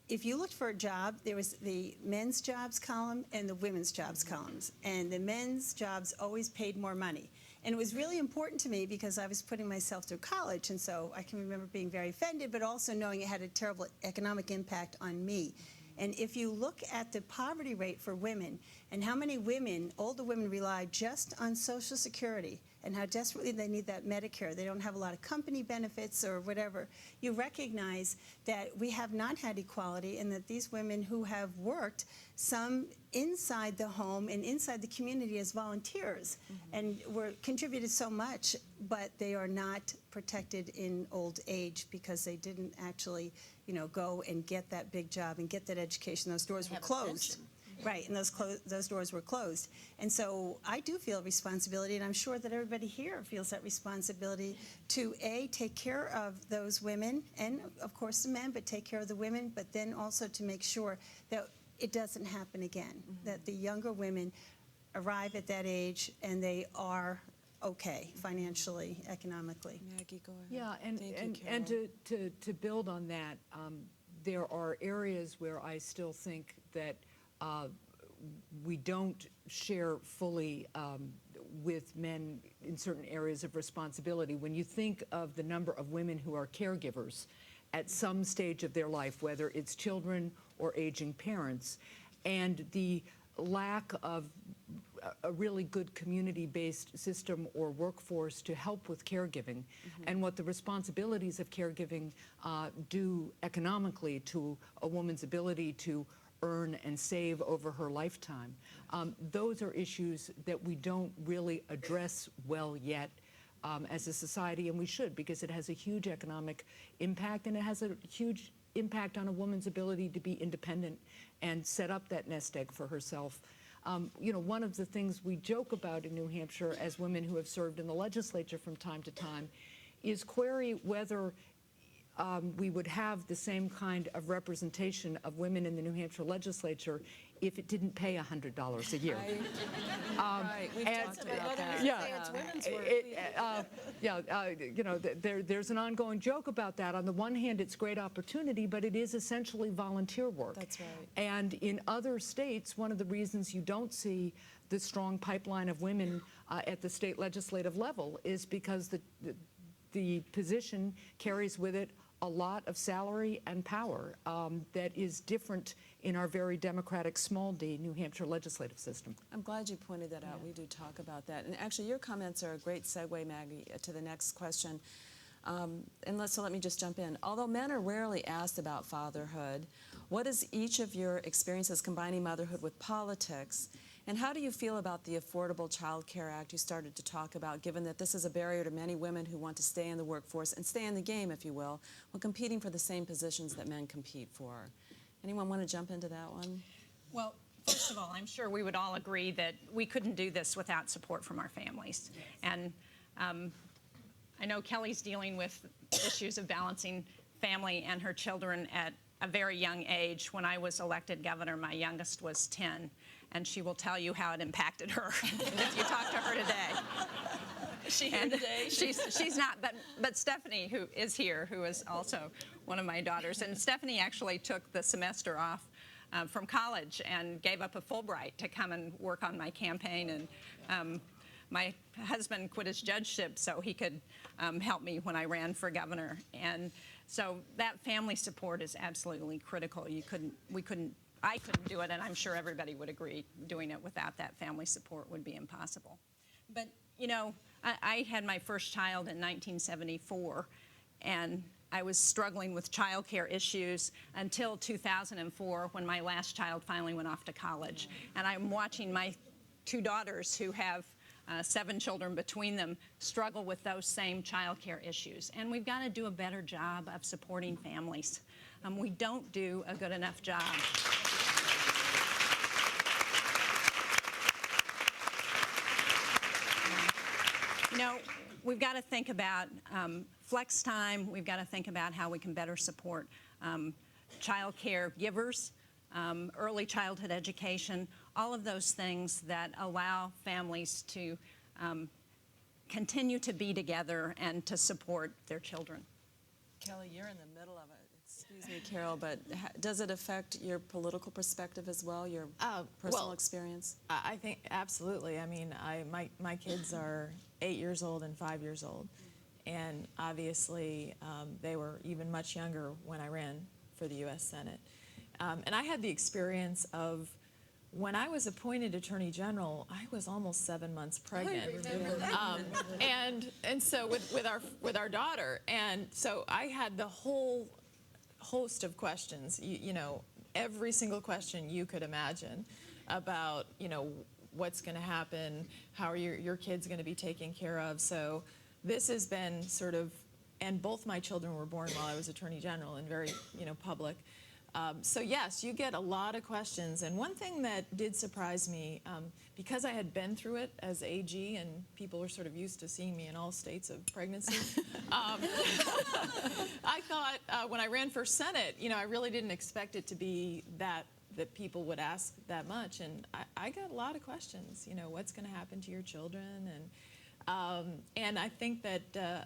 if you looked for a job, there was the men's jobs column and the women's jobs columns. And the men's jobs always paid more money. And it was really important to me because I was putting myself through college, and so I can remember being very offended, but also knowing it had a terrible economic impact on me. And if you look at the poverty rate for women and how many women, older women, rely just on Social Security and how desperately they need that Medicare, they don't have a lot of company benefits or whatever, you recognize that we have not had equality and that these women who have worked, some inside the home and inside the community as volunteers, and were contributed so much, but they are not protected in old age because they didn't actually, you know, go and get that big job and get that education. Those doors were closed. Right, and those doors were closed. And so I do feel responsibility, and I'm sure that everybody here feels that responsibility to, A, take care of those women, and of course the men, but take care of the women, but then also to make sure that it doesn't happen again, that the younger women arrive at that age and they are okay financially, economically. Maggie, go ahead. Yeah, and to build on that, there are areas where I still think that we don't share fully with men in certain areas of responsibility. When you think of the number of women who are caregivers at some stage of their life, whether it's children or aging parents, and the lack of a really good community-based system or workforce to help with caregiving, and what the responsibilities of caregiving do economically to a woman's ability to earn and save over her lifetime. Those are issues that we don't really address well yet as a society, and we should, because it has a huge economic impact, and it has a huge impact on a woman's ability to be independent and set up that nest egg for herself. You know, one of the things we joke about in New Hampshire as women who have served in the legislature from time to time is query whether we would have the same kind of representation of women in the New Hampshire legislature if it didn't pay $100 a year. Right, we've talked about that. You know, there's an ongoing joke about that. On the one hand, it's great opportunity, but it is essentially volunteer work. That's right. And in other states, one of the reasons you don't see the strong pipeline of women at the state legislative level is because the position carries with it a lot of salary and power that is different in our very democratic small d New Hampshire legislative system. I'm glad you pointed that out. We do talk about that. And actually, your comments are a great segue, Maggie, to the next question. So let me just jump in. Although men are rarely asked about fatherhood, what is each of your experiences combining motherhood with politics? And how do you feel about the Affordable Child Care Act you started to talk about, given that this is a barrier to many women who want to stay in the workforce and stay in the game, if you will, when competing for the same positions that men compete for? Anyone want to jump into that one? Well, first of all, I'm sure we would all agree that we couldn't do this without support from our families. And I know Kelly's dealing with issues of balancing family and her children at a very young age. When I was elected governor, my youngest was 10, and she will tell you how it impacted her if you talk to her today. Is she here today? She's not, but Stephanie, who is here, who is also one of my daughters, and Stephanie actually took the semester off from college and gave up a Fulbright to come and work on my campaign. And my husband quit his judgeship so he could help me when I ran for governor. And so that family support is absolutely critical. I couldn't do it, and I'm sure everybody would agree doing it without that family support would be impossible. But, you know, I had my first child in 1974, and I was struggling with child care issues until 2004 when my last child finally went off to college. And I'm watching my two daughters, who have 7 children between them, struggle with those same child care issues. And we've got to do a better job of supporting families. We don't do a good enough job. You know, we've got to think about flex time. We've got to think about how we can better support child care givers, early childhood education, all of those things that allow families to continue to be together and to support their children. Kelly, you're in the middle of it. Excuse me, Carol, but does it affect your political perspective as well, your personal experience? I think absolutely. I mean, my kids are 8 years old and 5 years old, and obviously they were even much younger when I ran for the U.S. Senate. And I had the experience of when I was appointed Attorney General, I was almost 7 months pregnant, and so with our daughter, and so I had the whole host of questions, you know, every single question you could imagine about, you know, what's going to happen, how are your kids going to be taken care of. So this has been sort of, and both my children were born while I was Attorney General and very, you know, public. So yes, you get a lot of questions. And one thing that did surprise me, because I had been through it as AG and people were sort of used to seeing me in all states of pregnancy, I thought when I ran for Senate, you know, I really didn't expect it to be that people would ask that much. And I got a lot of questions, you know, what's going to happen to your children? And I think that,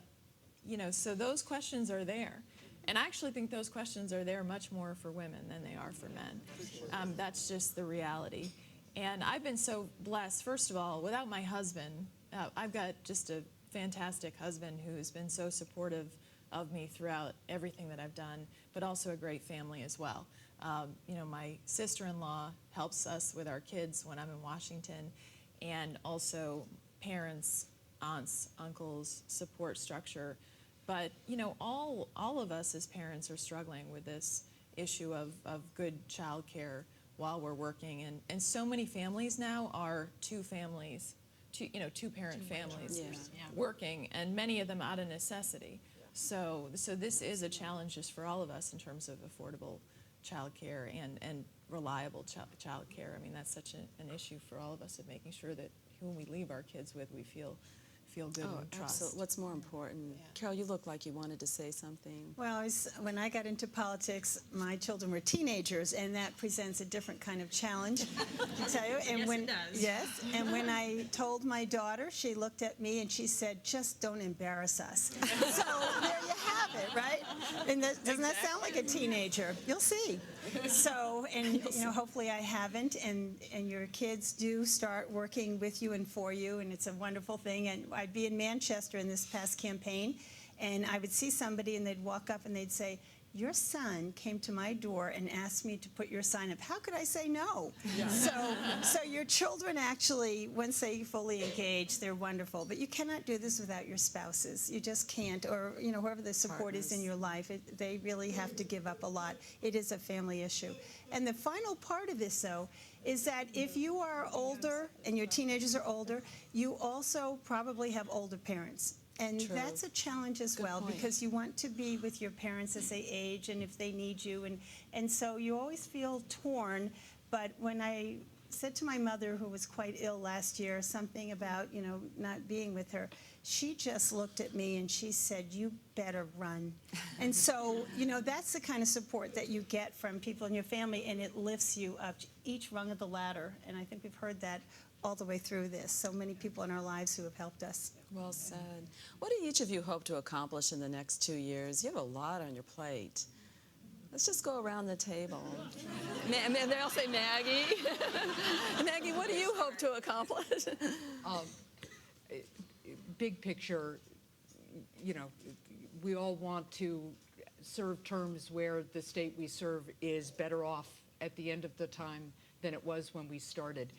you know, so those questions are there. And I actually think those questions are there much more for women than they are for men. That's just the reality. And I've been so blessed, first of all, without my husband, I've got just a fantastic husband who's been so supportive of me throughout everything that I've done, but also a great family as well. You know, my sister-in-law helps us with our kids when I'm in Washington, and also parents, aunts, uncles, support structure. But, you know, all of us as parents are struggling with this issue of good child care while we're working. And so many families now are two two-parent families working, and many of them out of necessity. So this is a challenge just for all of us in terms of affordable childcare and reliable childcare. I mean, that's such an issue for all of us, of making sure that when we leave our kids with, we feel good and trust. Absolutely. What's more important? Carol, you look like you wanted to say something. Well, when I got into politics, my children were teenagers, and that presents a different kind of challenge, I tell you. And Yes, when, it does. Yes, and when I told my daughter, she looked at me and she said, "Just don't embarrass us." So there you have it, right? And doesn't that sound like a teenager? You'll see. So, and hopefully I haven't, and your kids do start working with you and for you, and it's a wonderful thing. And I'd be in Manchester in this past campaign, and I would see somebody and they'd walk up and they'd say, "Your son came to my door and asked me to put your sign up." How could I say no? Yeah. So your children actually, once they fully engage, they're wonderful. But you cannot do this without your spouses. You just can't, or whoever the support is in your life. They really have to give up a lot. It is a family issue. And the final part of this, though, is that if you are older and your teenagers are older, you also probably have older parents. And that's a challenge as well, because you want to be with your parents as they age and if they need you. And so you always feel torn. But when I said to my mother, who was quite ill last year, something about, not being with her, she just looked at me and she said, "You better run." And so, that's the kind of support that you get from people in your family, and it lifts you up each rung of the ladder. And I think we've heard that all the way through this. So many people in our lives who have helped us. Well said. What do each of you hope to accomplish in the next 2 years? You have a lot on your plate. Let's just go around the table. And they'll say, Maggie. Maggie, what do you hope to accomplish? Big picture, we all want to serve terms where the state we serve is better off at the end of the time than it was when we started.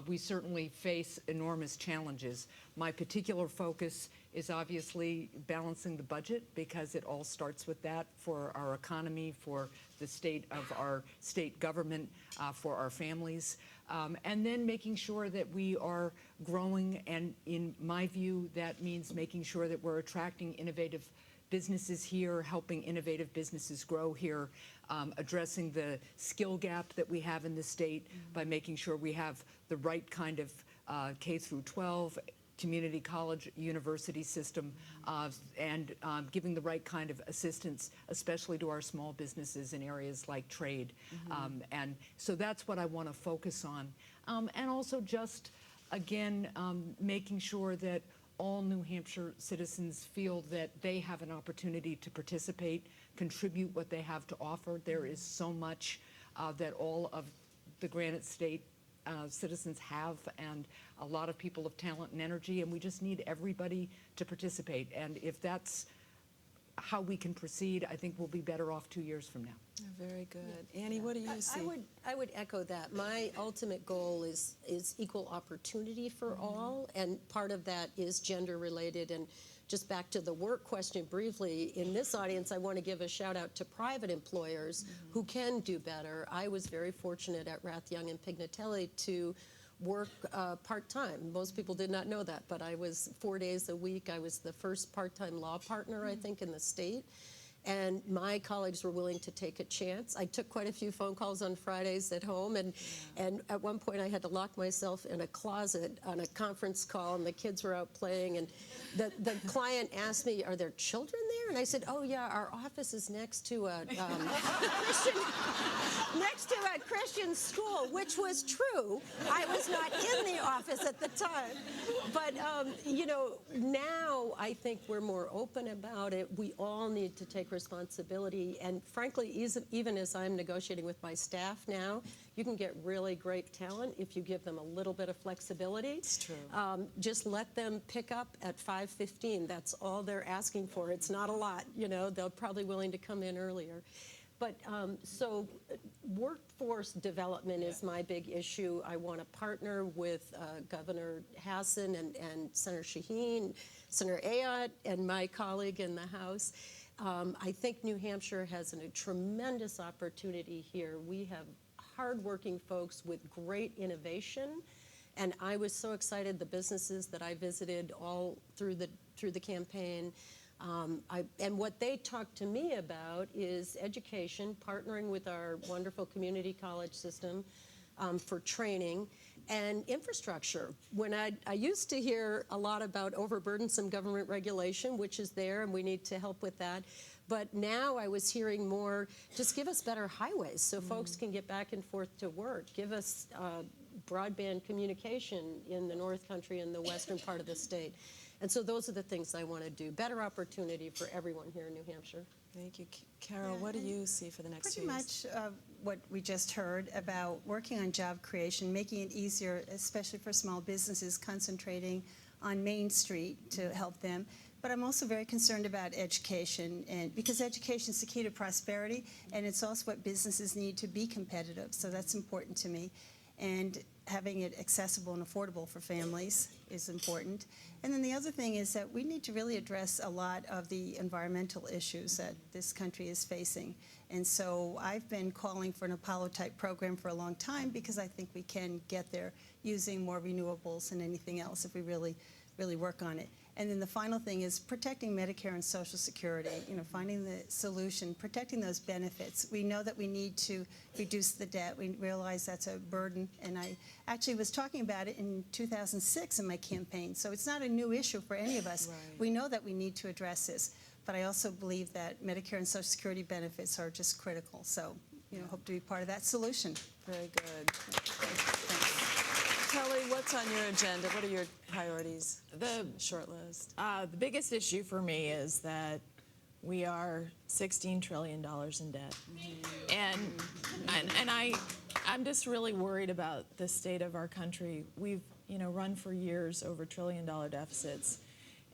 We certainly face enormous challenges. My particular focus is obviously balancing the budget, because it all starts with that, for our economy, for the state of our state government, for our families, and then making sure that we are growing. And in my view, that means making sure that we're attracting innovative businesses here, helping innovative businesses grow here, addressing the skill gap that we have in the state by making sure we have the right kind of K through 12, community college, university system, and giving the right kind of assistance, especially to our small businesses in areas like trade. And so that's what I want to focus on. And also just, again, making sure that all New Hampshire citizens feel that they have an opportunity to participate, contribute what they have to offer. There is so much that all of the Granite State citizens have, and a lot of people of talent and energy, and we just need everybody to participate. And if that's how we can proceed, I think we'll be better off 2 years from now. Very good. Annie, what do you see? I would echo that. My ultimate goal is equal opportunity for all, and part of that is gender related. And just back to the work question briefly, in this audience, I want to give a shout out to private employers who can do better. I was very fortunate at Rathyoung and Pignatelli to work part-time. Most people did not know that, but I was 4 days a week. I was the first part-time law partner, I think, in the state. And my colleagues were willing to take a chance. I took quite a few phone calls on Fridays at home, and at one point I had to lock myself in a closet on a conference call, and the kids were out playing, and the client asked me, "Are there children there?" And I said, "Oh yeah, our office is next to a Christian school," which was true. I was not in the office at the time. But now I think we're more open about it. We all need to take responsibility, and frankly, even as I'm negotiating with my staff now, you can get really great talent if you give them a little bit of flexibility. It's true. Just let them pick up at 5:15. That's all they're asking for. It's not a lot, they're probably willing to come in earlier. But so workforce development is my big issue. I want to partner with Governor Hassan and Senator Shaheen, Senator Ayotte, and my colleague in the House. I think New Hampshire has a tremendous opportunity here. We have hardworking folks with great innovation, And I was so excited, the businesses that I visited all through the campaign. And what they talked to me about is education, partnering with our wonderful community college system for training, and infrastructure. When I used to hear a lot about overburdensome government regulation, which is there, and we need to help with that. But now I was hearing more, just give us better highways so folks can get back and forth to work. Give us broadband communication in the North Country and the western part of the state. And so those are the things I want to do. Better opportunity for everyone here in New Hampshire. Thank you. Carol, what do you see for the next Pretty few years? much what we just heard about working on job creation, making it easier, especially for small businesses, concentrating on Main Street to help them. But I'm also very concerned about education, and because education is the key to prosperity, and it's also what businesses need to be competitive. So that's important to me. And having it accessible and affordable for families is important. And then the other thing is that we need to really address a lot of the environmental issues that this country is facing. And so I've been calling for an Apollo-type program for a long time because I think we can get there using more renewables than anything else if we really work on it. And then the final thing is protecting Medicare and Social Security, finding the solution, protecting those benefits. We know that we need to reduce the debt. We realize that's a burden. And I actually was talking about it in 2006 in my campaign. So it's not a new issue for any of us. Right. We know that we need to address this. But I also believe that Medicare and Social Security benefits are just critical. So, hope to be part of that solution. Very good. Thanks. Kelly, what's on your agenda? What are your priorities? The short list. The biggest issue for me is that we are $16 trillion in debt. And I'm just really worried about the state of our country. We've run for years over $1 trillion deficits.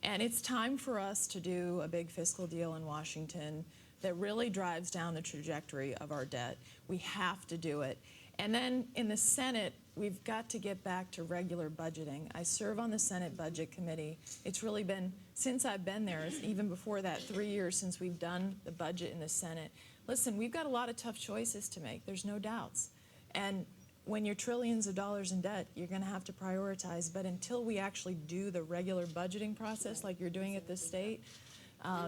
And it's time for us to do a big fiscal deal in Washington that really drives down the trajectory of our debt. We have to do it. And then in the Senate, we've got to get back to regular budgeting. I serve on the Senate Budget Committee. It's really been, since I've been there, even before that, 3 years since we've done the budget in the Senate. Listen, we've got a lot of tough choices to make. There's no doubts. And when you're trillions of dollars in debt, you're going to have to prioritize. But until we actually do the regular budgeting process like you're doing at the state,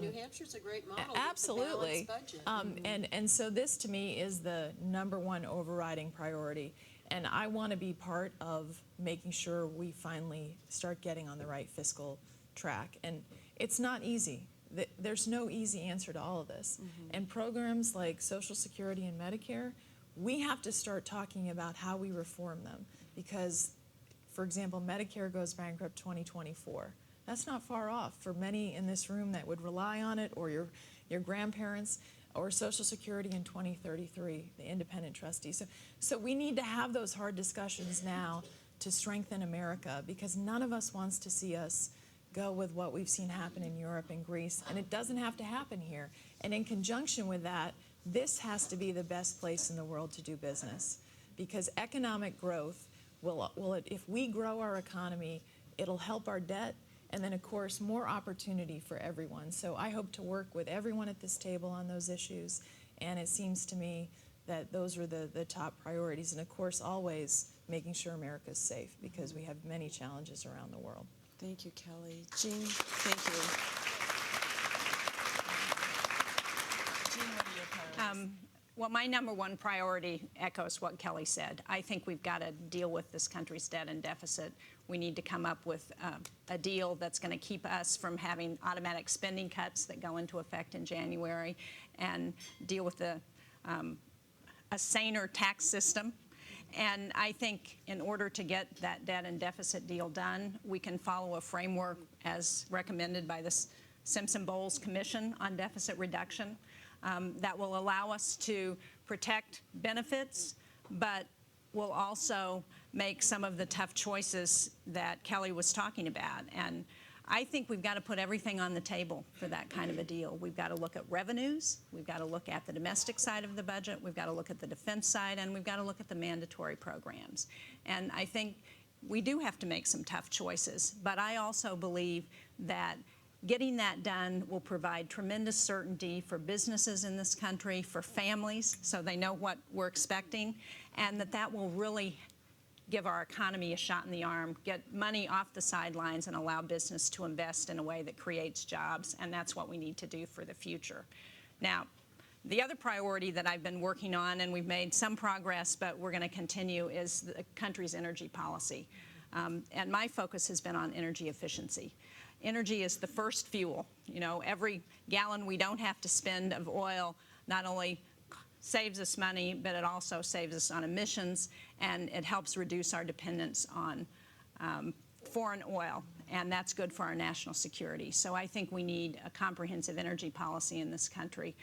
New Hampshire's a great model. Absolutely. With a balanced budget. And so this, to me, is the #1 overriding priority. And I want to be part of making sure we finally start getting on the right fiscal track. And it's not easy. There's no easy answer to all of this. And programs like Social Security and Medicare, we have to start talking about how we reform them. Because, for example, Medicare goes bankrupt 2024. That's not far off for many in this room that would rely on it, or your grandparents, or Social Security in 2033, the independent trustees. So we need to have those hard discussions now to strengthen America, because none of us wants to see us go with what we've seen happen in Europe and Greece, and it doesn't have to happen here. And in conjunction with that, this has to be the best place in the world to do business, because economic growth if we grow our economy, it'll help our debt. And then, of course, more opportunity for everyone. So I hope to work with everyone at this table on those issues. And it seems to me that those are the top priorities. And, of course, always making sure America's safe, because we have many challenges around the world. Thank you, Kelly. Jeanne, thank you. Jeanne, what are your priorities? Well, my #1 priority echoes what Kelly said. I think we've got to deal with this country's debt and deficit. We need to come up with a deal that's going to keep us from having automatic spending cuts that go into effect in January, and deal with a saner tax system. And I think in order to get that debt and deficit deal done, we can follow a framework as recommended by the Simpson-Bowles Commission on Deficit Reduction. That will allow us to protect benefits, but will also make some of the tough choices that Kelly was talking about. And I think we've got to put everything on the table for that kind of a deal. We've got to look at revenues, we've got to look at the domestic side of the budget, we've got to look at the defense side, and we've got to look at the mandatory programs. And I think we do have to make some tough choices, but I also believe that getting that done will provide tremendous certainty for businesses in this country, for families, so they know what we're expecting, and that will really give our economy a shot in the arm, get money off the sidelines, and allow business to invest in a way that creates jobs, and that's what we need to do for the future. Now, the other priority that I've been working on, and we've made some progress, but we're going to continue, is the country's energy policy. And my focus has been on energy efficiency. Energy is the first fuel. You know, every gallon we don't have to spend of oil not only saves us money, but it also saves us on emissions, and it helps reduce our dependence on foreign oil, and that's good for our national security. So I think we need a comprehensive energy policy in this country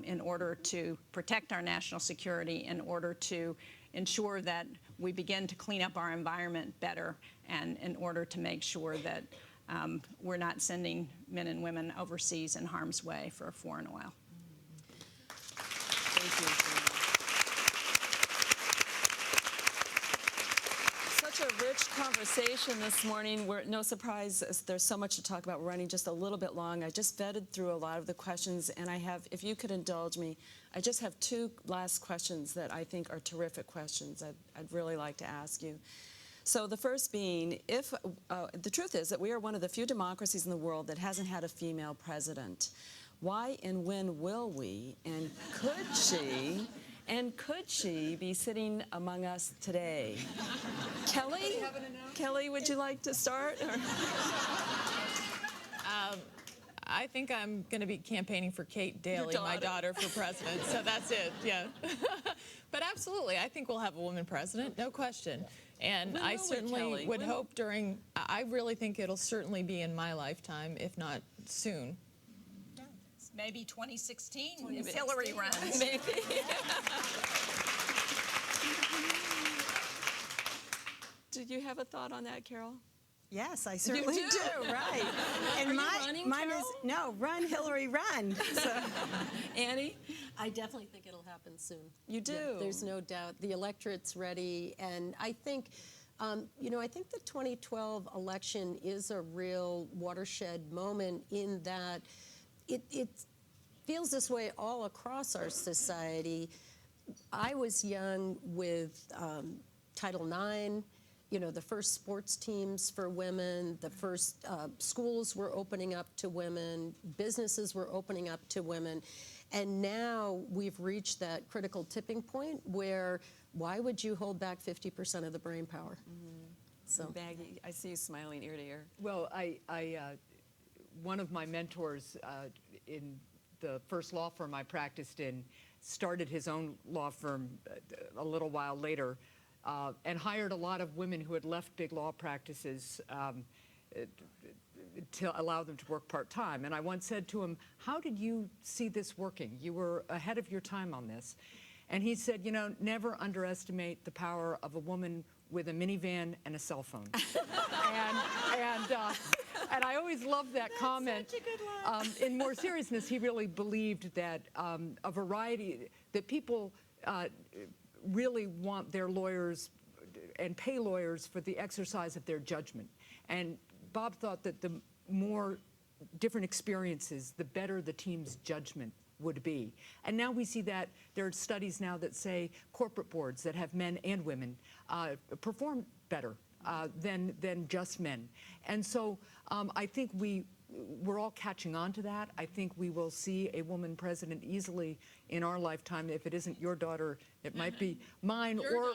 in order to protect our national security, in order to ensure that we begin to clean up our environment better, and in order to make sure that we're not sending men and women overseas in harm's way for foreign oil. Thank you. Such a rich conversation this morning. No surprise, there's so much to talk about. We're running just a little bit long. I just vetted through a lot of the questions, and I have, if you could indulge me, I just have two last questions that I think are terrific questions I'd really like to ask you. So the first being, if the truth is that we are one of the few democracies in the world that hasn't had a female president. Why and when will we, and could she be sitting among us today? Kelly, would you like to start? I think I'm going to be campaigning for Kate Daly, my daughter, for president. So that's it, yeah. But absolutely, I think we'll have a woman president, no question. And I certainly would hope I really think it'll certainly be in my lifetime, if not soon. Maybe 2016 if Hillary runs. Maybe. Did you have a thought on that, Carol? Yes, I certainly do. Right. And Are you running, mine Carol? is no, run, Hillary, run. So. Annie? I definitely think it'll happen soon. You do? Yeah, there's no doubt. The electorate's ready, and I think, you know, I think the 2012 election is a real watershed moment in that it feels this way all across our society. I was young with Title IX, you know, the first sports teams for women, the first schools were opening up to women, businesses were opening up to women, and now we've reached that critical tipping point where why would you hold back 50% of the brain power? So, Maggie, I see you smiling ear to ear. Well, one of my mentors in the first law firm I practiced in started his own law firm a little while later and hired a lot of women who had left big law practices to allow them to work part-time. And I once said to him, how did you see this working? You were ahead of your time on this. And he said, you know, never underestimate the power of a woman with a minivan and a cell phone. And I always loved that comment. Such a good line. In more seriousness, he really believed that a variety, that people really want their lawyers and pay lawyers for the exercise of their judgment. And Bob thought that the more different experiences, the better the team's judgment would be. And now we see that there are studies now that say corporate boards that have men and women perform better than just men. And so I think we're all catching on to that. I think we will see a woman president easily in our lifetime. If it isn't your daughter, it might be mine, or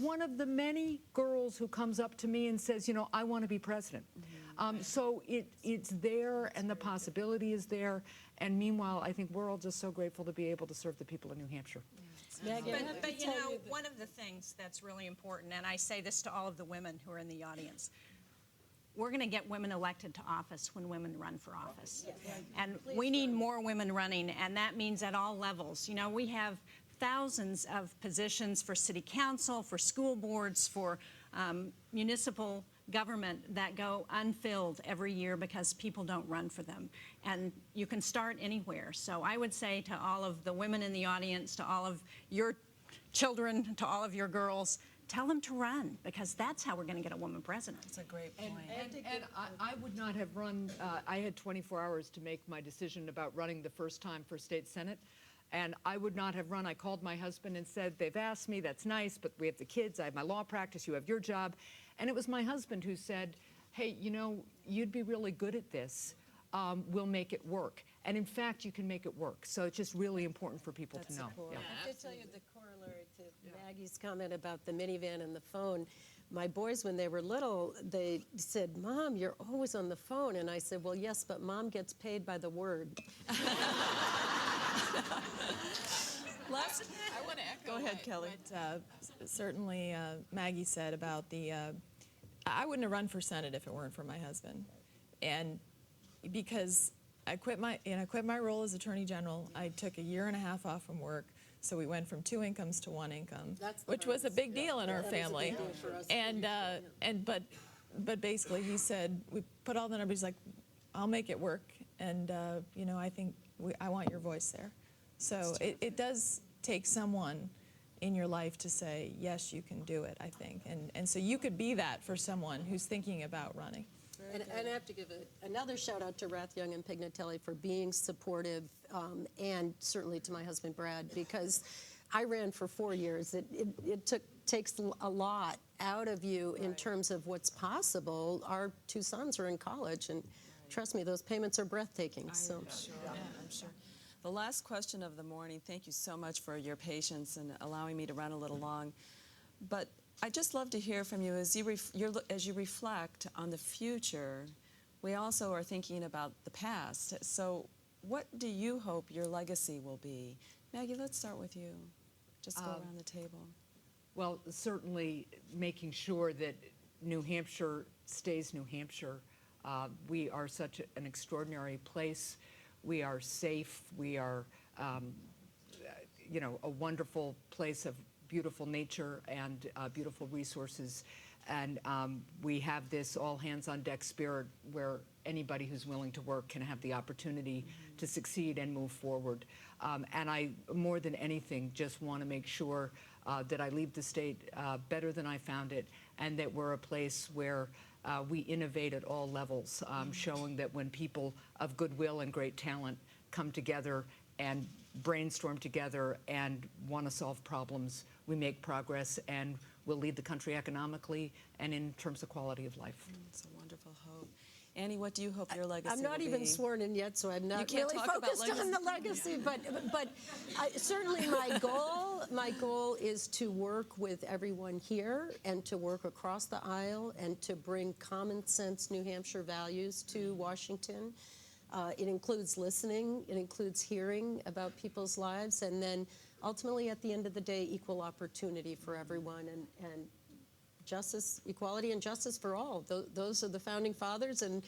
one of the many girls who comes up to me and says, you know, I want to be president. So it's there, and the possibility is there. And meanwhile, I think we're all just so grateful to be able to serve the people of New Hampshire. But you know, one of the things that's really important, and I say this to all of the women who are in the audience, we're going to get women elected to office when women run for office. And we need more women running, and that means at all levels. You know, we have thousands of positions for city council, for school boards, for municipal government that go unfilled every year because people don't run for them. And you can start anywhere. So I would say to all of the women in the audience, to all of your children, to all of your girls, tell them to run, because that's how we're going to get a woman president. That's a great point. And I would not have run, I had 24 hours to make my decision about running the first time for state senate. And I would not have run. I called my husband and said, they've asked me, that's nice, but we have the kids, I have my law practice, you have your job. And it was my husband who said, hey, you know, you'd be really good at this. We'll make it work. And in fact, you can make it work. So it's just really important for people to know. I have to tell you the corollary to Maggie's comment about the minivan and the phone. My boys, when they were little, they said, Mom, you're always on the phone. And I said, well, yes, but Mom gets paid by the word. I want to echo. Go ahead, Kelly. What, certainly, Maggie said about the. I wouldn't have run for Senate if it weren't for my husband, and because I quit my role as Attorney General. I took a year and a half off from work, so we went from 2 incomes to 1 income, which was a big deal in our family. But basically, he said we put all the numbers. Like, I'll make it work, and you know, I think I want your voice there. So it does take someone in your life to say, yes, you can do it, I think. And so you could be that for someone who's thinking about running. And I have to give another shout out to Rath Young and Pignatelli for being supportive, and certainly to my husband Brad, because I ran for 4 years. It takes a lot out of you in terms of what's possible. Our 2 sons are in college, and trust me, those payments are breathtaking. I'm sure. The last question of the morning, thank you so much for your patience and allowing me to run a little long. But I'd just love to hear from you as you reflect on the future. We also are thinking about the past. So what do you hope your legacy will be? Maggie, let's start with you. Just go around the table. Well, certainly making sure that New Hampshire stays New Hampshire. We are such an extraordinary place. We are safe. We are, you know, a wonderful place of beautiful nature and beautiful resources. And we have this all-hands-on-deck spirit where anybody who's willing to work can have the opportunity to succeed and move forward. And I, more than anything, just want to make sure that I leave the state better than I found it, and that we're a place where we innovate at all levels, showing that when people of goodwill and great talent come together and brainstorm together and want to solve problems, we make progress and we'll lead the country economically and in terms of quality of life. It's a wonderful hope. Annie, what do you hope your legacy will be? I'm not even sworn in yet, so I'm not really focused on the legacy. But certainly my goal is to work with everyone here and to work across the aisle and to bring common sense New Hampshire values to Washington. It includes listening, it includes hearing about people's lives, and then ultimately at the end of the day, equal opportunity for everyone and justice, equality and justice for all. Those are the founding fathers, and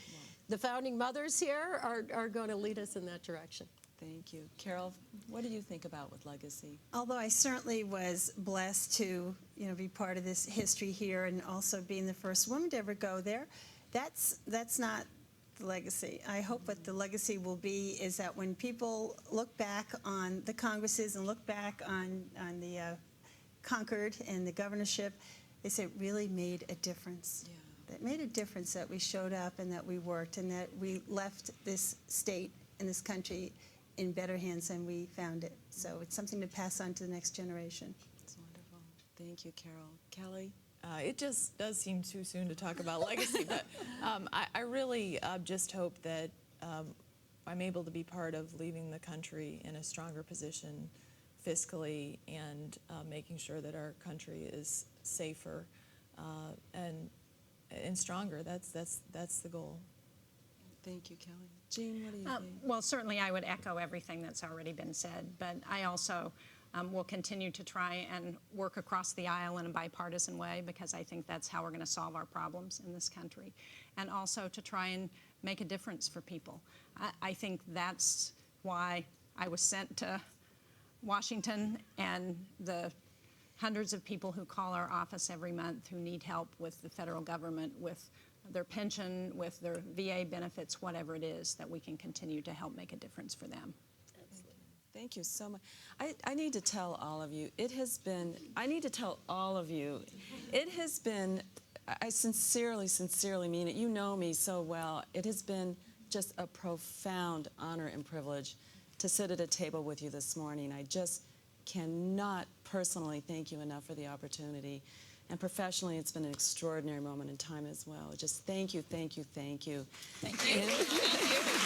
the founding mothers here are going to lead us in that direction. Thank you. Carol, what do you think about with legacy? Although I certainly was blessed to, be part of this history here and also being the first woman to ever go there, that's not the legacy. I hope what the legacy will be is that when people look back on the Congresses and look back on the Concord and the governorship, they say it really made a difference. Yeah. That made a difference that we showed up and that we worked and that we left this state and this country in better hands than we found it. So it's something to pass on to the next generation. That's wonderful. Thank you, Carol. Kelly? It just does seem too soon to talk about legacy, but I really just hope that I'm able to be part of leaving the country in a stronger position fiscally and making sure that our country is safer and stronger. That's the goal. Thank you, Kelly. Jeanne, what do you think? Well, certainly I would echo everything that's already been said, but I also will continue to try and work across the aisle in a bipartisan way, because I think that's how we're going to solve our problems in this country, and also to try and make a difference for people. I think that's why I was sent to Washington, and the hundreds of people who call our office every month who need help with the federal government, with their pension, with their VA benefits, whatever it is, that we can continue to help make a difference for them. Thank you so much. I need to tell all of you, it has been, I sincerely, sincerely mean it. You know me so well. It has been just a profound honor and privilege to sit at a table with you this morning. I just cannot personally thank you enough for the opportunity. And professionally, it's been an extraordinary moment in time as well. Just thank you, thank you, thank you. Thank you.